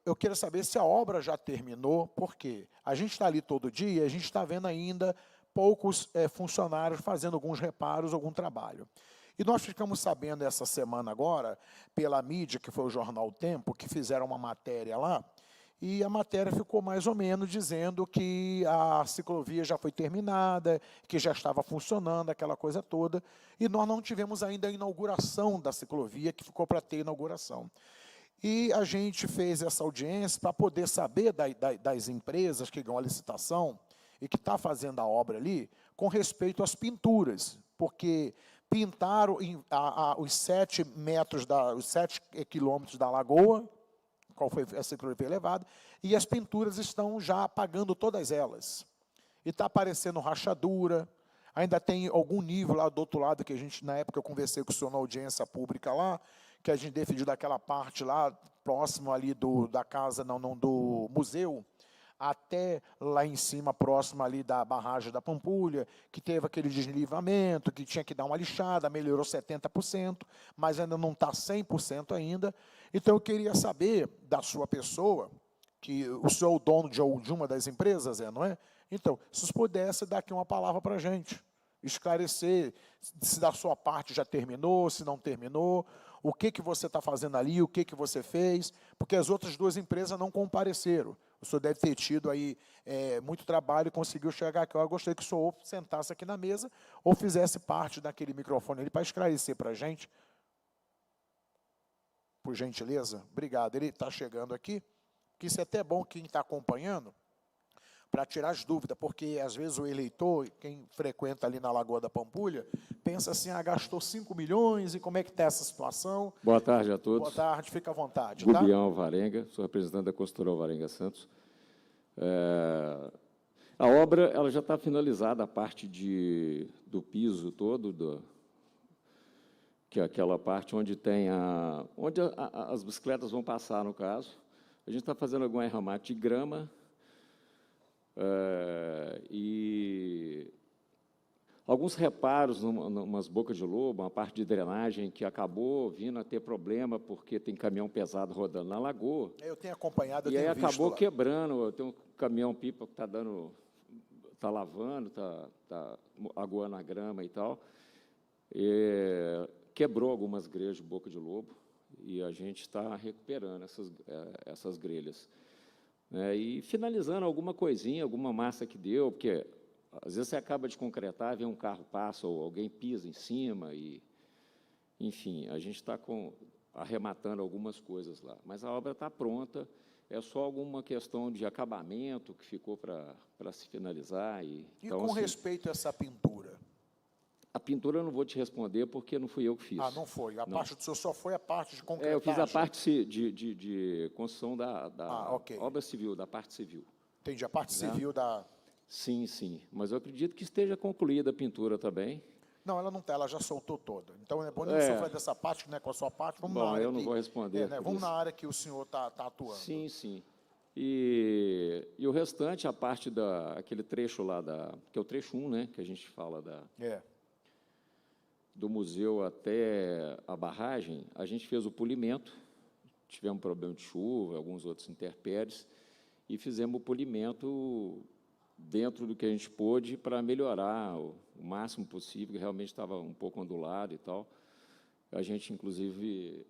eu quero saber se a obra já terminou, porque a gente está ali todo dia, a gente está vendo ainda poucos funcionários fazendo alguns reparos, algum trabalho. E nós ficamos sabendo essa semana agora, pela mídia, que foi o jornal Tempo, que fizeram uma matéria lá, e a matéria ficou mais ou menos dizendo que a ciclovia já foi terminada, que já estava funcionando, aquela coisa toda, e nós não tivemos ainda a inauguração da ciclovia, que ficou para ter inauguração. E a gente fez essa audiência para poder saber das empresas que ganham a licitação e que está fazendo a obra ali, com respeito às pinturas, porque pintaram os 7 quilômetros da lagoa, qual foi a ciclovia elevada, e as pinturas estão já apagando todas elas. E está aparecendo rachadura, ainda tem algum nível lá do outro lado, que a gente, na época, eu conversei com o senhor na audiência pública lá, que a gente definiu daquela parte lá, próximo ali da casa, do museu, até lá em cima, próximo ali da barragem da Pampulha, que teve aquele deslivamento, que tinha que dar uma lixada, melhorou 70%, mas ainda não está 100% ainda. Então, eu queria saber da sua pessoa, que o senhor é o dono de uma das empresas, não é? Então, se vocês pudessem dar aqui uma palavra para a gente, esclarecer se da sua parte já terminou, se não terminou, o que você está fazendo ali, o que você fez, porque as outras duas empresas não compareceram. O senhor deve ter tido aí muito trabalho e conseguiu chegar aqui. Eu gostaria que o senhor sentasse aqui na mesa ou fizesse parte daquele microfone ali para esclarecer para a gente. Por gentileza. Obrigado. Ele está chegando aqui, porque isso é até bom quem está acompanhando, para tirar as dúvidas, porque às vezes o eleitor, quem frequenta ali na Lagoa da Pampulha, pensa assim, gastou 5 milhões, e como é que está essa situação? Boa tarde a todos. Boa tarde, fica à vontade. Gubião Alvarenga, sou representante da construtora Alvarenga Santos. A obra ela já está finalizada, a parte do piso todo, que é aquela parte onde tem onde as bicicletas vão passar, no caso. A gente está fazendo algum arramate de grama, e alguns reparos numas bocas de lobo, uma parte de drenagem que acabou vindo a ter problema porque tem caminhão pesado rodando na lagoa. Eu tenho acompanhado, e aí acabou quebrando. Tem um caminhão-pipa que está lavando, está aguando a grama e tal. Quebrou algumas grelhas de boca de lobo e a gente está recuperando essas grelhas. E finalizando alguma coisinha, alguma massa que deu, porque às vezes você acaba de concretar, vem um carro passa ou alguém pisa em cima, enfim, a gente está arrematando algumas coisas lá. Mas a obra está pronta, é só alguma questão de acabamento que ficou para se finalizar. Então, com respeito a essa pintura? A pintura eu não vou te responder, porque não fui eu que fiz. Não foi. A parte do senhor só foi a parte de concretagem. Eu fiz a parte de construção da okay. obra civil, da parte civil. Entendi, a parte civil da... Sim, sim. Mas eu acredito que esteja concluída a pintura também. Não, ela não está, ela já soltou toda. Então, é bom nem sofrer dessa parte, que não é com a sua parte. Vamos na área eu não vou responder. Vamos na área que o senhor está atuando. Sim, sim. E o restante, a parte aquele trecho lá, que é o trecho 1, né, que a gente fala do museu até a barragem, a gente fez o polimento, tivemos problema de chuva, alguns outros intempéries, e fizemos o polimento dentro do que a gente pôde para melhorar o máximo possível, que realmente estava um pouco ondulado e tal. A gente, inclusive,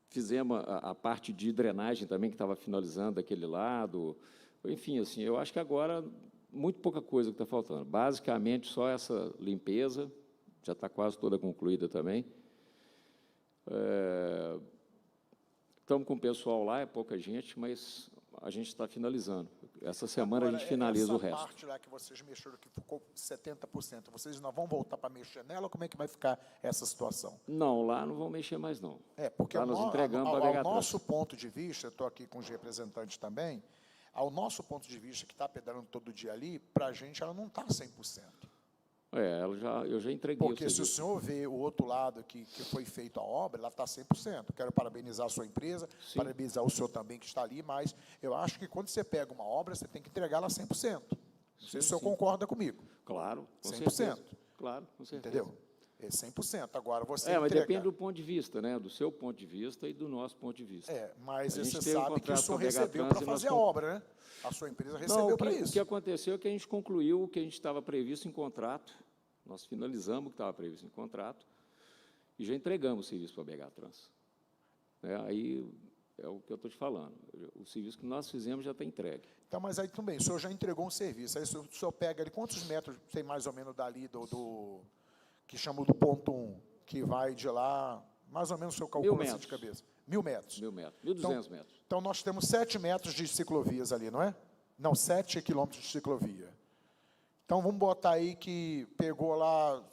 fizemos a parte de drenagem também, que estava finalizando daquele lado. Enfim, assim, eu acho que agora muito pouca coisa que está faltando. Basicamente, só essa limpeza, já está quase toda concluída também. Estamos com o pessoal lá, é pouca gente, mas a gente está finalizando. Essa semana agora, a gente finaliza o resto. Essa parte lá que vocês mexeram, que ficou 70%, vocês não vão voltar para mexer nela? Como é que vai ficar essa situação? Não, lá não vão mexer mais, não. Porque lá nós entregamos para a ao nosso ponto de vista, eu estou aqui com os representantes também, ao nosso ponto de vista, que está pedalando todo dia ali, para a gente ela não está 100%. Eu já entreguei. Porque se o senhor vê o outro lado que foi feito a obra, ela está 100%. Quero parabenizar a sua empresa, sim, parabenizar o senhor também que está ali, mas eu acho que quando você pega uma obra, você tem que entregá-la 100%. Não sei se o senhor concorda comigo. Claro, com 100%. Certeza. Claro, com certeza. Entendeu? É 100%. Agora, você mas depende do ponto de vista, né? Do seu ponto de vista e do nosso ponto de vista. Mas você sabe que o senhor recebeu para fazer a obra, né? A sua empresa recebeu para isso. O que aconteceu é que a gente concluiu o que a gente estava previsto em contrato, nós finalizamos o que estava previsto em contrato e já entregamos o serviço para a BH Trans. Aí é o que eu estou te falando. O serviço que nós fizemos já está entregue. Então, mas aí também, o senhor já entregou um serviço. Aí o senhor pega ali, quantos metros tem mais ou menos dali que chama do ponto 1, que vai de lá, mais ou menos o seu cálculo assim de cabeça? 1.000 metros. 1.000 metros, 1.200 metros. Então, nós temos 7 metros de ciclovias ali, não é? Não, 7 quilômetros de ciclovia. Então, vamos botar aí que pegou lá,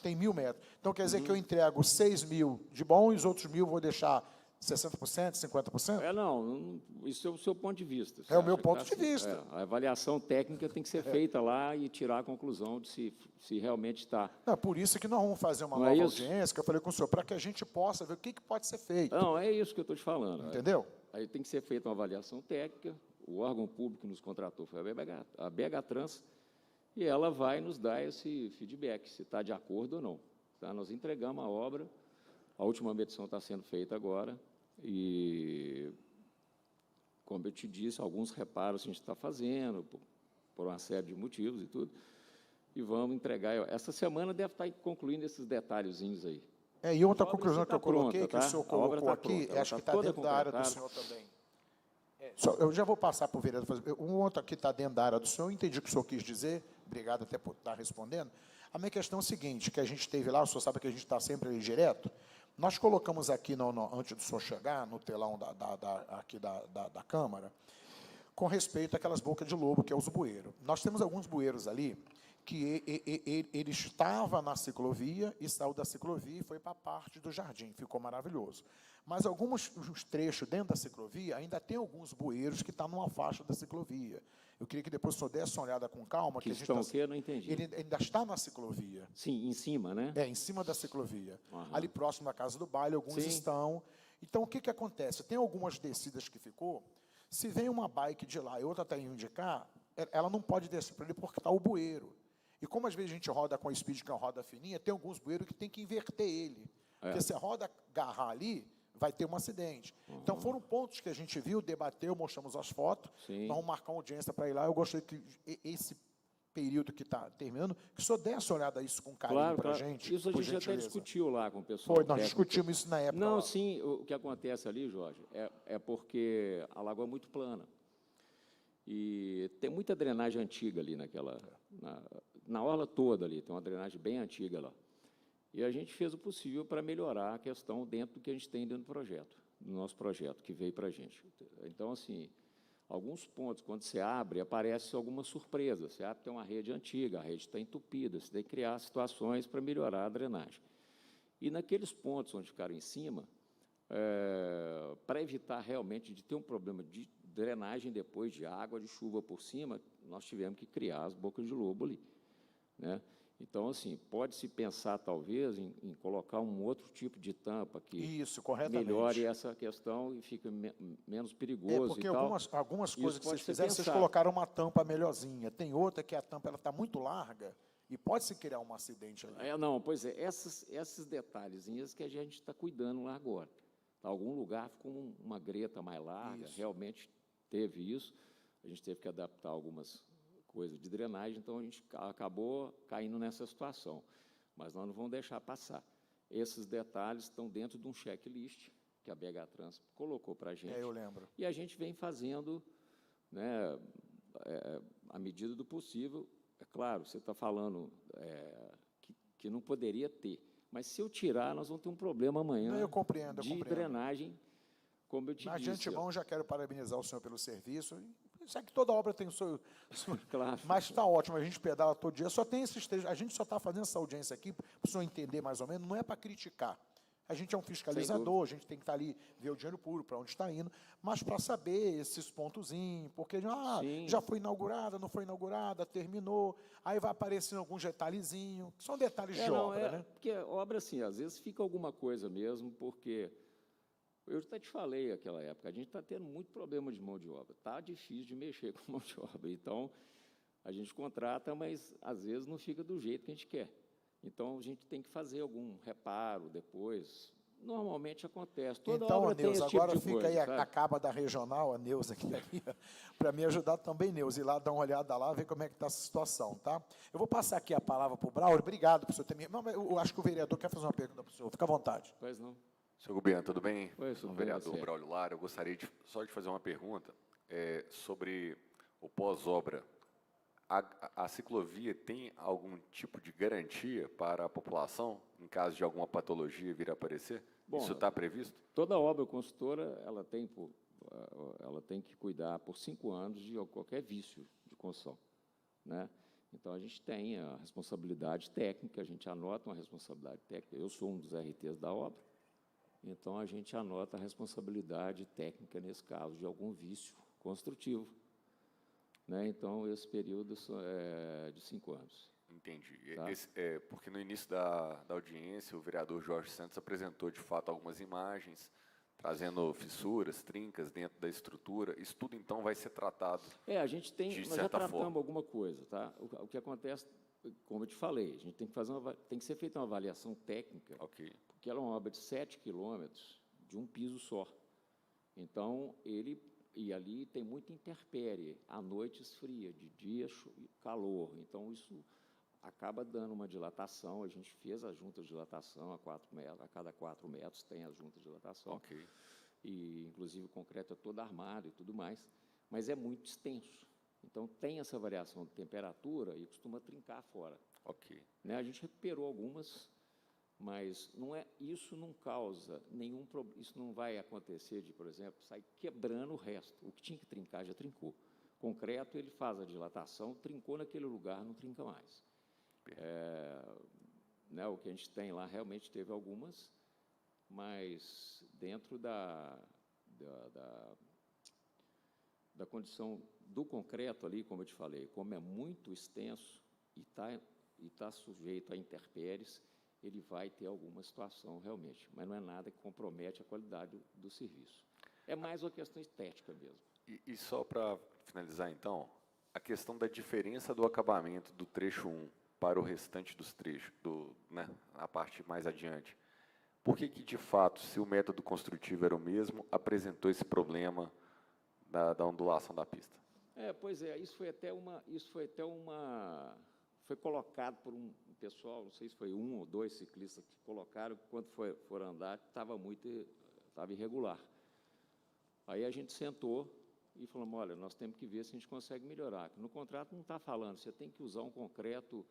tem 1.000 metros. Então, quer dizer que eu entrego 6.000 de bom e os outros 1.000 vou deixar 60%, 50%? Não, isso é o seu ponto de vista. Você É o meu acha que ponto tá de vista. a avaliação técnica tem que ser feita lá e tirar a conclusão de se realmente está. Não, por isso que nós vamos fazer uma Não nova é isso? audiência, que eu falei com o senhor, para que a gente possa ver o que pode ser feito. Não, é isso que eu estou te falando. Entendeu? Aí tem que ser feita uma avaliação técnica, o órgão público que nos contratou foi a BH Trans, e ela vai nos dar esse feedback, se está de acordo ou não. Tá? Nós entregamos a obra, a última medição está sendo feita agora, e, como eu te disse, alguns reparos a gente está fazendo, por uma série de motivos e tudo, e vamos entregar. Essa semana deve estar concluindo esses detalhezinhos aí. E outra A obra conclusão está que eu coloquei, pronta, que o tá? senhor A obra colocou está aqui, pronta, ela acho que está está dentro toda da área do completada. senhor também. Eu já vou passar para o vereador. Um outro aqui está dentro da área do senhor, eu entendi o que o senhor quis dizer, obrigado até por estar respondendo. A minha questão é a seguinte, que a gente teve lá, o senhor sabe que a gente está sempre ali direto, nós colocamos aqui, antes do senhor chegar, no telão aqui da Câmara, com respeito àquelas bocas de lobo, que é os bueiros. Nós temos alguns bueiros ali, que ele estava na ciclovia e saiu da ciclovia e foi para a parte do jardim, ficou maravilhoso. Mas alguns trechos dentro da ciclovia, ainda tem alguns bueiros que estão numa faixa da ciclovia. Eu queria que depois o senhor desse uma olhada com calma. Que estão o quê? Eu não entendi. Ele ainda está na ciclovia. Sim, em cima, né? Em cima da ciclovia. Aham. Ali próximo da casa do baile, alguns Sim. estão. Então, o que acontece? Tem algumas descidas que ficou, se vem uma bike de lá e outra está indo de cá, ela não pode descer para ali porque está o bueiro. E como às vezes a gente roda com a speed, que é uma roda fininha, tem alguns bueiros que tem que inverter ele. Porque se a roda agarrar ali, vai ter um acidente. Então, foram pontos que a gente viu, debateu, mostramos as fotos, Sim. nós vamos marcar uma audiência para ir lá. Eu gostaria que esse período que está terminando, que o senhor desse uma olhada isso com carinho para a gente, Isso a por gente até gentileza. discutiu lá com o pessoal. Foi, nós técnico. discutimos isso na época. Não, lá. sim, o que acontece ali, Jorge, é porque a lagoa é muito plana. E tem muita drenagem antiga ali na orla toda ali, tem uma drenagem bem antiga lá. E a gente fez o possível para melhorar a questão dentro do que a gente tem dentro do projeto, do nosso projeto, que veio para a gente. Então, assim, alguns pontos, quando você abre, aparece alguma surpresa. Você abre, tem uma rede antiga, a rede está entupida, você tem que criar situações para melhorar a drenagem. E naqueles pontos onde ficaram em cima, para evitar realmente de ter um problema de drenagem depois de água, de chuva por cima, nós tivemos que criar as bocas de lobo ali, né? Então, assim, pode-se pensar, talvez, em colocar um outro tipo de tampa que melhore essa questão e fique menos perigoso porque e tal. algumas coisas que vocês ser fizeram, vocês pensado. colocaram uma tampa melhorzinha. Tem outra que a tampa está muito larga e pode-se criar um acidente ali. Não, pois é, esses detalhezinhos que a gente está cuidando lá agora. Algum lugar ficou uma greta mais larga, realmente teve isso. A gente teve que adaptar algumas coisas de drenagem, então a gente acabou caindo nessa situação. Mas nós não vamos deixar passar. Esses detalhes estão dentro de um checklist que a BH Trans colocou para a gente. Eu lembro. E a gente vem fazendo, né, à medida do possível. É claro, você está falando que não poderia ter, mas se eu tirar, nós vamos ter um problema amanhã. Eu compreendo, drenagem, como eu te Mas, disse. de antemão, já quero parabenizar o senhor pelo serviço. Sabe que toda obra tem o seu... Claro. Mas está ótimo, a gente pedala todo dia. Só tem esses três. A gente só está fazendo essa audiência aqui, para o senhor entender mais ou menos, não é para criticar. A gente é um fiscalizador, a gente tem que estar ali, ver o dinheiro puro, para onde está indo, mas para saber esses pontozinhos, porque já foi inaugurada, não foi inaugurada, terminou, aí vai aparecendo alguns detalhezinhos, que são detalhes de obra, né? Porque obra, assim, às vezes fica alguma coisa mesmo, porque eu até te falei naquela época, a gente está tendo muito problema de mão de obra, está difícil de mexer com mão de obra, então a gente contrata, mas às vezes não fica do jeito que a gente quer. Então, a gente tem que fazer algum reparo depois. Normalmente acontece. Toda então, obra tem esse tipo agora de fica coisa, aí sabe? a caba da regional, a Neuza aqui, para me ajudar também, Neuza, ir lá dar uma olhada lá, ver como é que está essa situação, tá? Eu vou passar aqui a palavra para o Braulio. Obrigado por o senhor ter me... Não, eu acho que o vereador quer fazer uma pergunta para o senhor. Fica à vontade. Pois não. Senhor Gubiano, tudo bem? Oi, Sou o vereador Braulio Lara. Eu gostaria só de fazer uma pergunta sobre o pós-obra. A ciclovia tem algum tipo de garantia para a população, em caso de alguma patologia vir a aparecer? Bom, isso está previsto? Toda obra construtora, ela tem que cuidar por 5 anos de qualquer vício de construção, né? Então, a gente tem a responsabilidade técnica, a gente anota uma responsabilidade técnica. Eu sou um dos RTs da obra, então a gente anota a responsabilidade técnica, nesse caso, de algum vício construtivo. Né? Então, esse período é de 5 anos. Entendi. Tá? Porque no início da audiência, o vereador Jorge Santos apresentou, de fato, algumas imagens, trazendo fissuras, trincas dentro da estrutura. Isso tudo, então, vai ser tratado a gente tem, de nós já certa tratamos forma. alguma coisa. Tá? O que acontece, como eu te falei, a gente tem que tem que ser feita uma avaliação técnica, Ok. porque ela é uma obra de 7 quilômetros de um piso só. Então, e ali tem muita intempérie, à noite esfria, de dia calor. Então, isso acaba dando uma dilatação. A gente fez as juntas de dilatação a 4 metros, a cada 4 metros tem as juntas de dilatação. Ok. E, inclusive, o concreto é todo armado e tudo mais, mas é muito extenso. Então, tem essa variação de temperatura e costuma trincar fora. Ok. Né? A gente recuperou algumas, mas isso não causa nenhum problema. Isso não vai acontecer de, por exemplo, sair quebrando o resto. O que tinha que trincar já trincou. Concreto, ele faz a dilatação, trincou naquele lugar, não trinca mais. Né, o que a gente tem lá realmente teve algumas, mas dentro da condição do concreto ali, como eu te falei, como é muito extenso e tá sujeito a intempéries, ele vai ter alguma situação realmente, mas não é nada que compromete a qualidade do serviço. É mais uma questão estética mesmo. E só para finalizar, então, a questão da diferença do acabamento do trecho 1 para o restante dos trechos, né, a parte mais adiante. Por que, de fato, se o método construtivo era o mesmo, apresentou esse problema da ondulação da pista? Pois é, foi colocado por um pessoal, não sei se foi 1 ou 2 ciclistas que colocaram, que quando foram andar, estava irregular. Aí a gente sentou e falamos, olha, nós temos que ver se a gente consegue melhorar. No contrato não está falando, você tem que usar um concreto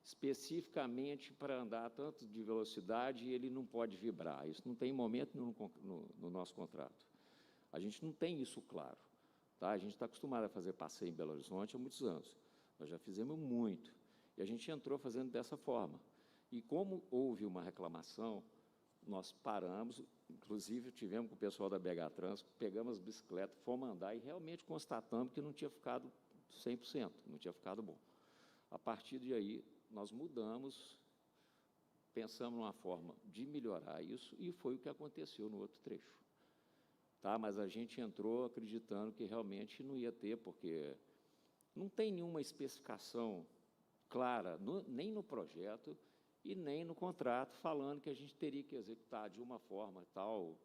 especificamente para andar tanto de velocidade e ele não pode vibrar. Isso não tem momento no nosso contrato. A gente não tem isso claro. Tá? A gente está acostumado a fazer passeio em Belo Horizonte há muitos anos. Nós já fizemos muito. E a gente entrou fazendo dessa forma. E como houve uma reclamação, nós paramos, inclusive tivemos com o pessoal da BH Trans, pegamos as bicicletas, fomos andar e realmente constatamos que não tinha ficado 100%, não tinha ficado bom. A partir de aí, nós mudamos, pensamos numa forma de melhorar isso e foi o que aconteceu no outro trecho. Tá? Mas a gente entrou acreditando que realmente não ia ter, porque não tem nenhuma especificação clara, nem no projeto e nem no contrato, falando que a gente teria que executar de uma forma tal.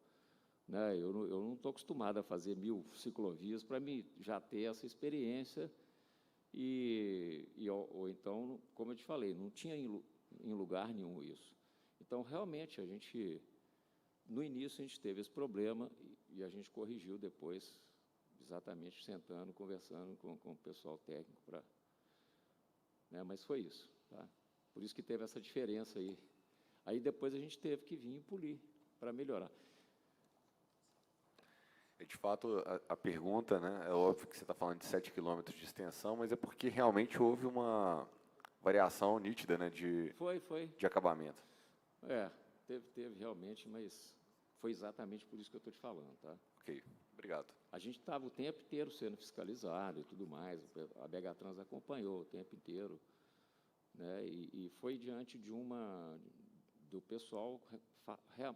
Né? Eu não estou acostumado a fazer 1000 ciclovias para já ter essa experiência. Ou então, como eu te falei, não tinha em lugar nenhum isso. Então, realmente, no início, a gente teve esse problema e a gente corrigiu depois, exatamente sentando, conversando com o pessoal técnico. Né, mas foi isso. Tá? Por isso que teve essa diferença aí. Aí, depois, a gente teve que vir e polir para melhorar. De fato, a pergunta, né, é óbvio que você está falando de 7 quilômetros de extensão, mas é porque realmente houve uma variação nítida, né, de acabamento. Teve realmente, mas foi exatamente por isso que eu estou te falando. Tá? Ok, obrigado. A gente estava o tempo inteiro sendo fiscalizado e tudo mais, a BH Trans acompanhou o tempo inteiro, né, e foi diante do pessoal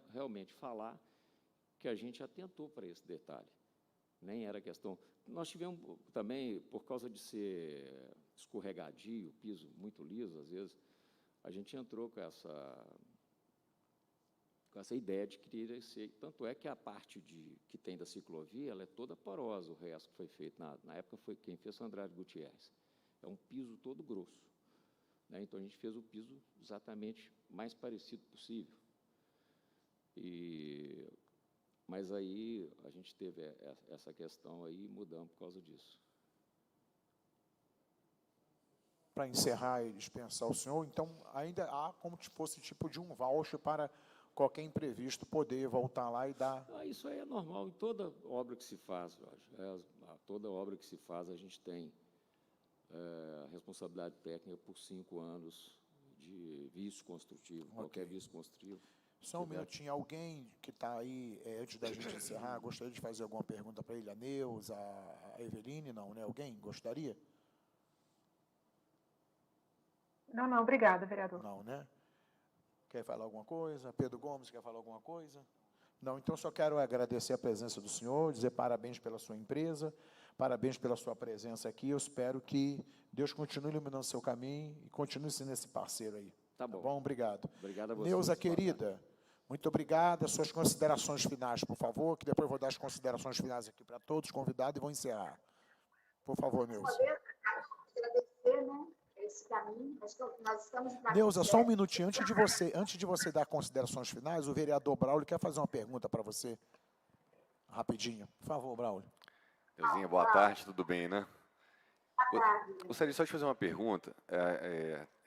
realmente falar que a gente atentou para esse detalhe. Nem era questão... Nós tivemos também, por causa de ser escorregadio, piso muito liso, às vezes, a gente entrou com essa ideia de querer ser... Tanto é que a parte que tem da ciclovia, ela é toda porosa, o resto que foi feito. Na época, quem fez foi o Andrade Gutierrez. É um piso todo grosso. Né? Então, a gente fez o piso exatamente mais parecido possível. Mas aí a gente teve essa questão aí e mudamos por causa disso. Para encerrar e dispensar o senhor, então ainda há como se fosse tipo de um voucher para qualquer imprevisto poder voltar lá e dar... Isso aí é normal em toda obra que se faz, Jorge. Toda obra que se faz a gente tem responsabilidade técnica por 5 anos de vício construtivo, qualquer vício construtivo. Só um minutinho, alguém que está aí, antes da gente encerrar, gostaria de fazer alguma pergunta para ele? A Neuza, a Eveline, não, né? Alguém gostaria? Não, obrigada, vereador. Não, né? Quer falar alguma coisa? Pedro Gomes, quer falar alguma coisa? Não, então só quero agradecer a presença do senhor, dizer parabéns pela sua empresa, parabéns pela sua presença aqui. Eu espero que Deus continue iluminando seu caminho e continue sendo esse parceiro aí. Tá bom. Obrigado. Obrigado a você. Neuza, querida, muito obrigada. Suas considerações finais, por favor, que depois eu vou dar as considerações finais aqui para todos os convidados e vou encerrar. Por favor, Neuza. Agradecer, né, esse caminho. Acho que nós estamos em caminho Neuza, só um certo. minutinho. Antes de você dar considerações finais, o vereador Braulio quer fazer uma pergunta para você. Rapidinho. Por favor, Braulio. Neuzinha, boa tarde, tudo bem, né? Gostaria só de fazer uma pergunta.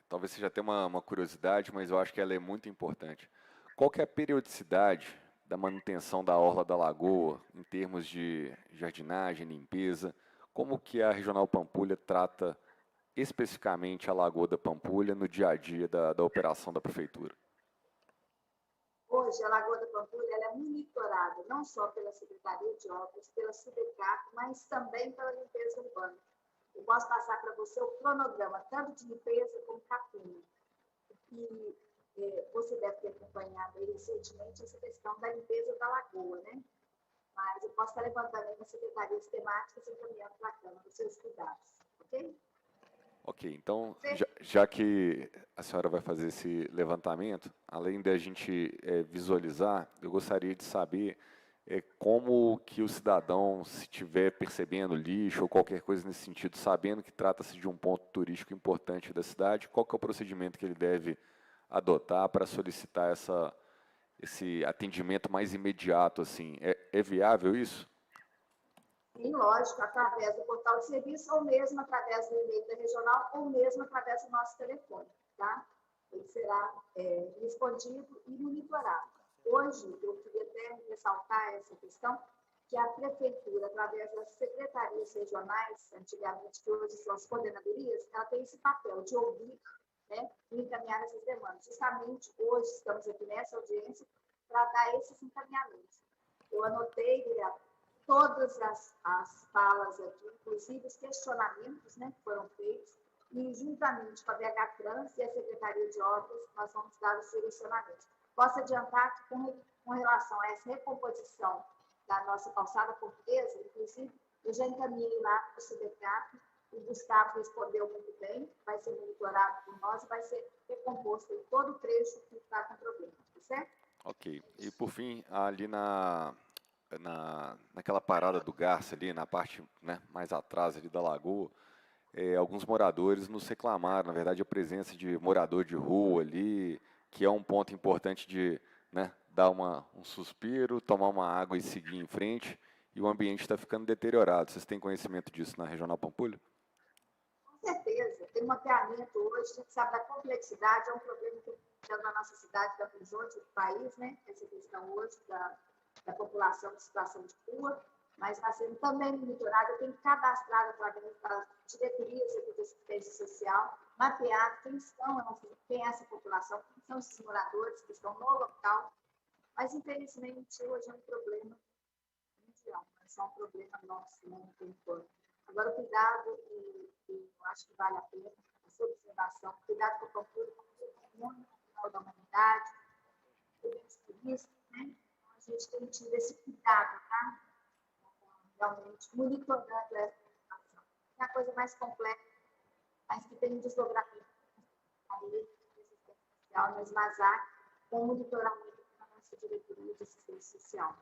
Talvez seja até uma curiosidade, mas eu acho que ela é muito importante. Qual que é a periodicidade da manutenção da orla da lagoa, em termos de jardinagem, limpeza? Como que a Regional Pampulha trata especificamente a Lagoa da Pampulha no dia a dia da operação da Prefeitura? Hoje, a Lagoa da Pampulha ela é monitorada não só pela Secretaria de Obras, pela SUDECAP, mas também pela limpeza urbana. Eu posso passar para você o cronograma, tanto de limpeza como capina. E você deve ter acompanhado aí recentemente essa questão da limpeza da lagoa, né? Mas eu posso estar levantando aí nas secretarias temáticas e encaminhando para a Câmara os seus cuidados, ok? Ok, então, já que a senhora vai fazer esse levantamento, além da gente visualizar, eu gostaria de saber como que o cidadão, se estiver percebendo lixo ou qualquer coisa nesse sentido, sabendo que trata-se de um ponto turístico importante da cidade, qual que é o procedimento que ele deve adotar para solicitar esse atendimento mais imediato, assim? É viável isso? Sim, lógico, através do portal de serviço, ou mesmo através do e-mail da regional, ou mesmo através do nosso telefone, tá? Ele será respondido e monitorado. Hoje, eu queria até ressaltar essa questão, que a Prefeitura, através das secretarias regionais, antigamente, que hoje são as coordenadorias, ela tem esse papel de ouvir, né, e encaminhar essas demandas. Justamente hoje estamos aqui nessa audiência para dar esses encaminhamentos. Eu anotei, todas as falas aqui, inclusive os questionamentos, né, que foram feitos, e juntamente com a BH Trans e a Secretaria de Obras, nós vamos dar os direcionamentos. Posso adiantar que, com relação a essa recomposição da nossa calçada portuguesa, inclusive, eu já encaminhei lá para o SUDECAP, o Gustavo respondeu muito bem, vai ser monitorado por nós, vai ser recomposto em todo o trecho que está com problema, tá certo? Ok. E, por fim, ali naquela parada do Garça, ali na parte, né, mais atrás ali da lagoa, alguns moradores nos reclamaram, na verdade, a presença de morador de rua ali, que é um ponto importante de, né, dar um suspiro, tomar uma água e seguir em frente, e o ambiente está ficando deteriorado. Vocês têm conhecimento disso na Regional Pampulha? Com certeza. Tem um mapeamento hoje, a gente sabe da complexidade, é um problema que está na nossa cidade, da horizonte do país, né? Essa questão hoje da população em situação de rua, mas está sendo também monitorado, eu tenho cadastrado através das diretorias de assistência social, mapeado quem é essa população, quem são esses moradores que estão no local, mas infelizmente hoje é um problema mundial, não é só um problema nosso, né, por enquanto. Agora, cuidado, e eu acho que vale a pena, a sua observação, cuidado com o futuro, no final da humanidade, os turistas, né? A gente tem tido esse cuidado, tá? Realmente monitorando essa informação. É a coisa mais complexa, mas que tem um desdobramento da lei de assistência social, no SMASAC, com monitoramento da nossa diretoria de assistência social.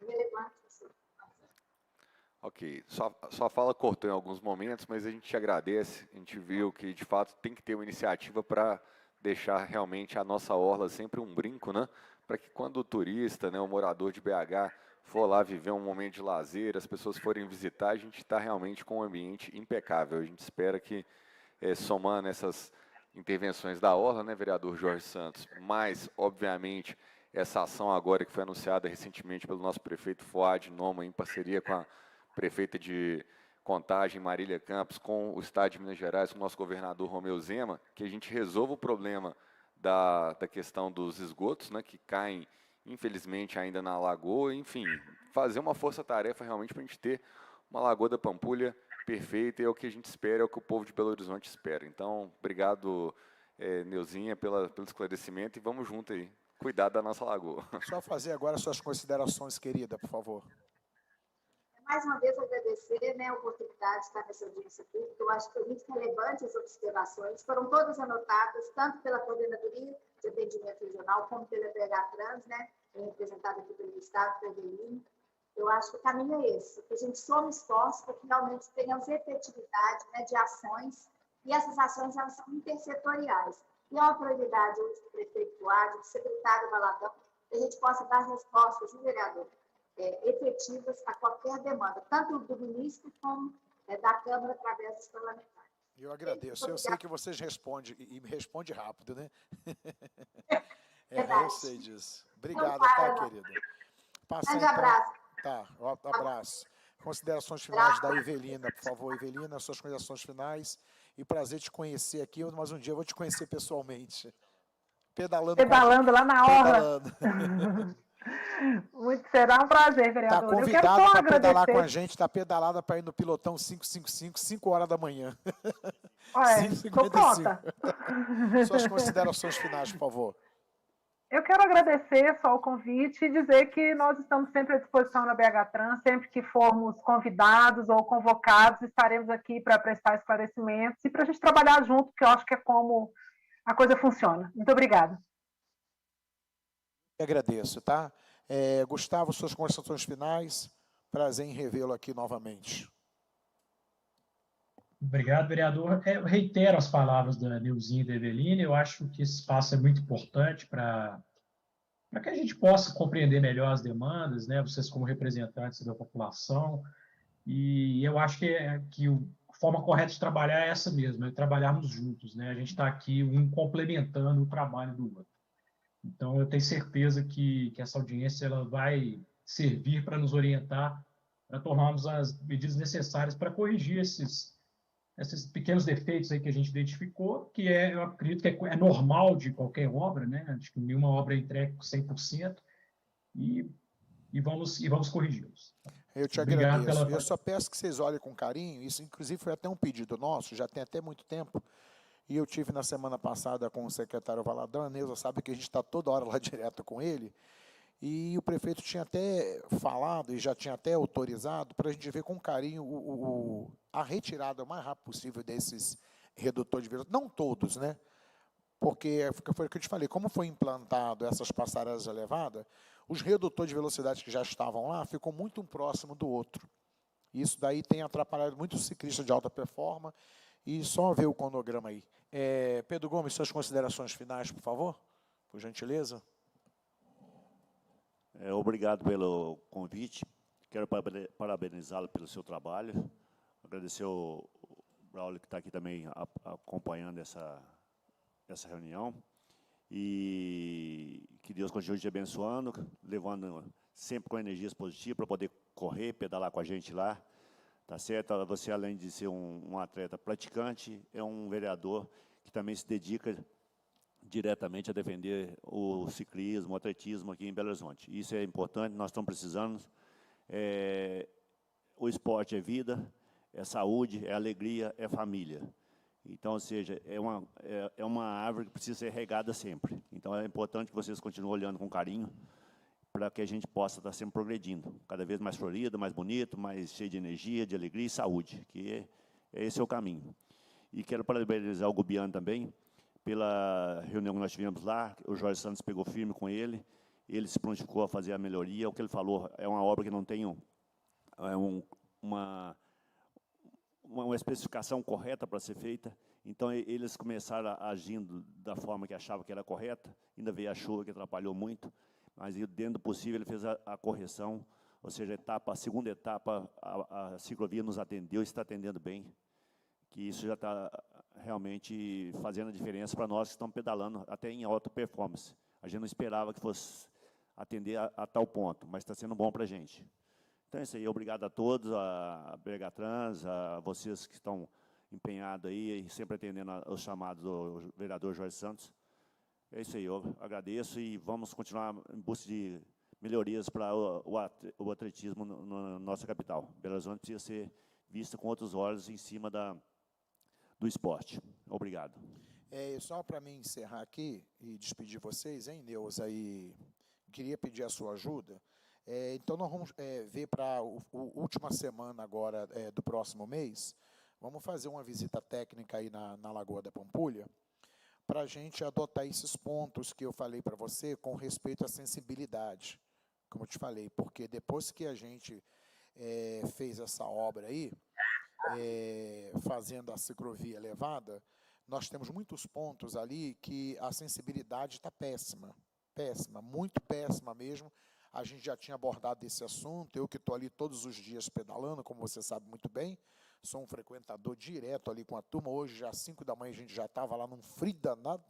É relevante essa informação. Ok. Sua fala cortou em alguns momentos, mas a gente te agradece. A gente viu que, de fato, tem que ter uma iniciativa para deixar realmente a nossa orla sempre um brinco, né? Para que quando o turista, né, o morador de BH, for lá viver um momento de lazer, as pessoas forem visitar, a gente está realmente com um ambiente impecável. A gente espera que, somando essas intervenções da orla, né, vereador Jorge Santos, mas, obviamente, essa ação agora que foi anunciada recentemente pelo nosso prefeito Fuad Noma, em parceria com a prefeita de Contagem, Marília Campos, com o Estado de Minas Gerais, com o nosso governador Romeu Zema, que a gente resolva o problema da questão dos esgotos, né, que caem, infelizmente, ainda na lagoa, enfim, fazer uma força-tarefa realmente para a gente ter uma Lagoa da Pampulha perfeita, e é o que a gente espera, é o que o povo de Belo Horizonte espera. Então, obrigado, Neuzinha, pelo esclarecimento, e vamos junto aí, cuidar da nossa lagoa. Só fazer agora suas considerações, querida, por favor. Mais uma vez, agradecer, né, a oportunidade de estar nessa audiência pública. Eu acho que foi muito relevante as observações. Foram todas anotadas, tanto pela Coordenadoria de Atendimento Regional, como pela BH Trans, né, representada aqui pelo Estado, pelo Evelino. Eu acho que o caminho é esse, que a gente soma esforços para que realmente tenhamos efetividade, né, de ações, e essas ações elas são intersetoriais. E é uma prioridade hoje do prefeito Duarte, do secretário Valadão, que a gente possa dar respostas, viu, vereador? Efetivas a qualquer demanda, tanto do ministro como da Câmara, através dos parlamentares. Eu agradeço. Eu sei que vocês respondem, e me responde rápido, né? Eu sei disso. Obrigado, tá, querida? Grande abraço. Tá, abraço. Considerações finais da Evelina, por favor. Evelina, suas considerações finais. E prazer te conhecer aqui, mas um dia eu vou te conhecer pessoalmente. Pedalando lá na orla. Será um prazer, vereador. Está convidado para pedalar com a gente, está pedalada para ir no pilotão 555, 5 horas da manhã. Estou pronta. Suas considerações finais, por favor. Eu quero agradecer só o convite e dizer que nós estamos sempre à disposição na BH Trans, sempre que formos convidados ou convocados, estaremos aqui para prestar esclarecimentos e para a gente trabalhar junto, que eu acho que é como a coisa funciona. Muito obrigada. Eu agradeço, tá? Gustavo, suas considerações finais. Prazer em revê-lo aqui novamente. Obrigado, vereador. Eu reitero as palavras da Neuzinha e da Evelina. Eu acho que esse espaço é muito importante para que a gente possa compreender melhor as demandas, né? Vocês como representantes da população. E eu acho que a forma correta de trabalhar é essa mesmo, é trabalharmos juntos, né? A gente está aqui um complementando o trabalho do outro. Então, eu tenho certeza que essa audiência ela vai servir para nos orientar, para tomarmos as medidas necessárias para corrigir esses pequenos defeitos aí que a gente identificou, que eu acredito que é normal de qualquer obra, né? Acho que nenhuma obra é entregue 100%, e vamos corrigi-los. Eu te agradeço. Eu só peço que vocês olhem com carinho. Isso, inclusive, foi até um pedido nosso, já tem até muito tempo. E eu tive na semana passada com o secretário Valadão. A Neuza sabe que a gente está toda hora lá direto com ele. E o prefeito tinha até falado e já tinha até autorizado para a gente ver com carinho a retirada o mais rápido possível desses redutores de velocidade. Não todos, né? Porque foi o que eu te falei, como foi implantado essas passarelas elevadas, os redutores de velocidade que já estavam lá ficou muito um próximo do outro. Isso daí tem atrapalhado muito o ciclista de alta performance. E só ver o cronograma aí. Pedro Gomes, suas considerações finais, por favor? Por gentileza. Obrigado pelo convite. Quero parabenizá-lo pelo seu trabalho. Agradecer o Braulio, que está aqui também acompanhando essa reunião. E que Deus continue te abençoando, levando sempre com energias positivas para poder correr, pedalar com a gente lá. Tá certo? Você, além de ser um atleta praticante, é um vereador que também se dedica diretamente a defender o ciclismo, o atletismo aqui em Belo Horizonte. Isso é importante, nós estamos precisando. O esporte é vida, é saúde, é alegria, é família. Então, ou seja, é uma árvore que precisa ser regada sempre. Então, é importante que vocês continuem olhando com carinho para que a gente possa estar sempre progredindo, cada vez mais florido, mais bonito, mais cheio de energia, de alegria e saúde, que esse é o caminho. E quero parabenizar o Gubiano também, pela reunião que nós tivemos lá. O Jorge Santos pegou firme com ele se prontificou a fazer a melhoria. O que ele falou é uma obra que não tem uma especificação correta para ser feita. Então, eles começaram agindo da forma que achavam que era correta, ainda veio a chuva que atrapalhou muito, mas dentro do possível ele fez a correção, ou seja, a segunda etapa, a ciclovia nos atendeu e está atendendo bem, que isso já está realmente fazendo a diferença para nós que estamos pedalando até em alta performance. A gente não esperava que fosse atender a tal ponto, mas está sendo bom para a gente. Então é isso aí, obrigado a todos, a Bregatrans, a vocês que estão empenhados aí e sempre atendendo os chamados do vereador Jorge Santos. É isso aí, eu agradeço e vamos continuar em busca de melhorias para o atletismo na nossa capital. Belo Horizonte precisa ser vista com outros olhos em cima do esporte. Obrigado. Só para mim encerrar aqui e despedir vocês, hein, Neuza, e queria pedir a sua ajuda. Então, nós vamos ver para a última semana agora do próximo mês, vamos fazer uma visita técnica aí na Lagoa da Pampulha, para a gente adotar esses pontos que eu falei para você com respeito à sensibilidade, como eu te falei, porque depois que a gente fez essa obra aí, fazendo a ciclovia elevada, nós temos muitos pontos ali que a sensibilidade está péssima, péssima, muito péssima mesmo. A gente já tinha abordado esse assunto, eu que estou ali todos os dias pedalando, como você sabe muito bem, sou um frequentador direto ali com a turma, hoje já às 5 da manhã a gente já estava lá num frio danado,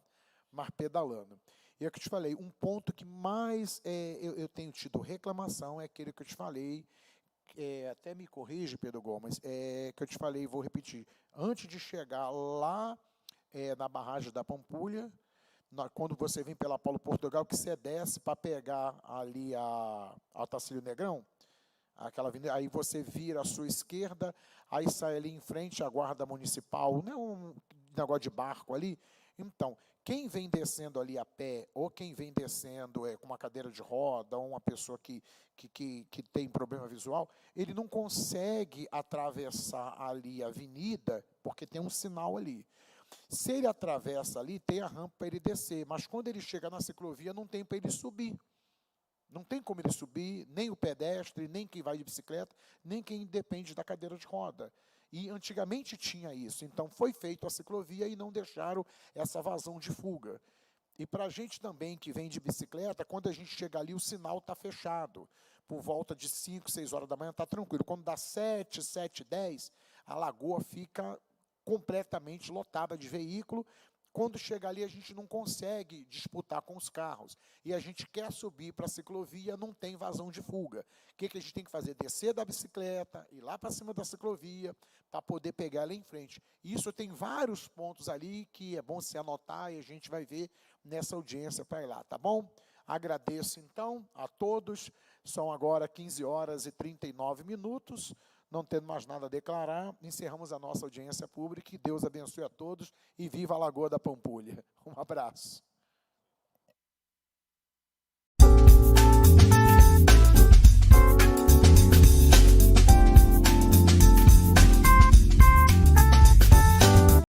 mas pedalando. E é o que eu te falei, um ponto que mais eu tenho tido reclamação é aquele que eu te falei, até me corrige, Pedro Gomes, que eu te falei, vou repetir, antes de chegar lá na barragem da Pampulha, quando você vem pela Paulo Portugal, que você desce para pegar ali a Otacílio Negrão, aquela avenida, aí você vira à sua esquerda, aí sai ali em frente a guarda municipal, não é um negócio de barco ali. Então, quem vem descendo ali a pé, ou quem vem descendo com uma cadeira de roda, ou uma pessoa que tem problema visual, ele não consegue atravessar ali a avenida, porque tem um sinal ali. Se ele atravessa ali, tem a rampa para ele descer, mas quando ele chega na ciclovia, não tem para ele subir. Não tem como ele subir, nem o pedestre, nem quem vai de bicicleta, nem quem depende da cadeira de roda. E antigamente tinha isso, então foi feita a ciclovia e não deixaram essa vazão de fuga. E para a gente também que vem de bicicleta, quando a gente chega ali, o sinal está fechado. Por volta de 5, 6 horas da manhã está tranquilo. Quando dá 7, 10, a lagoa fica completamente lotada de veículo. Quando chega ali, a gente não consegue disputar com os carros. E a gente quer subir para a ciclovia, não tem vazão de fuga. O que a gente tem que fazer? Descer da bicicleta, ir lá para cima da ciclovia, para poder pegar ela em frente. Isso tem vários pontos ali que é bom se anotar e a gente vai ver nessa audiência para ir lá, tá bom? Agradeço, então, a todos. São agora 15 horas e 39 minutos. Não tendo mais nada a declarar, encerramos a nossa audiência pública. Que Deus abençoe a todos e viva a Lagoa da Pampulha. Um abraço.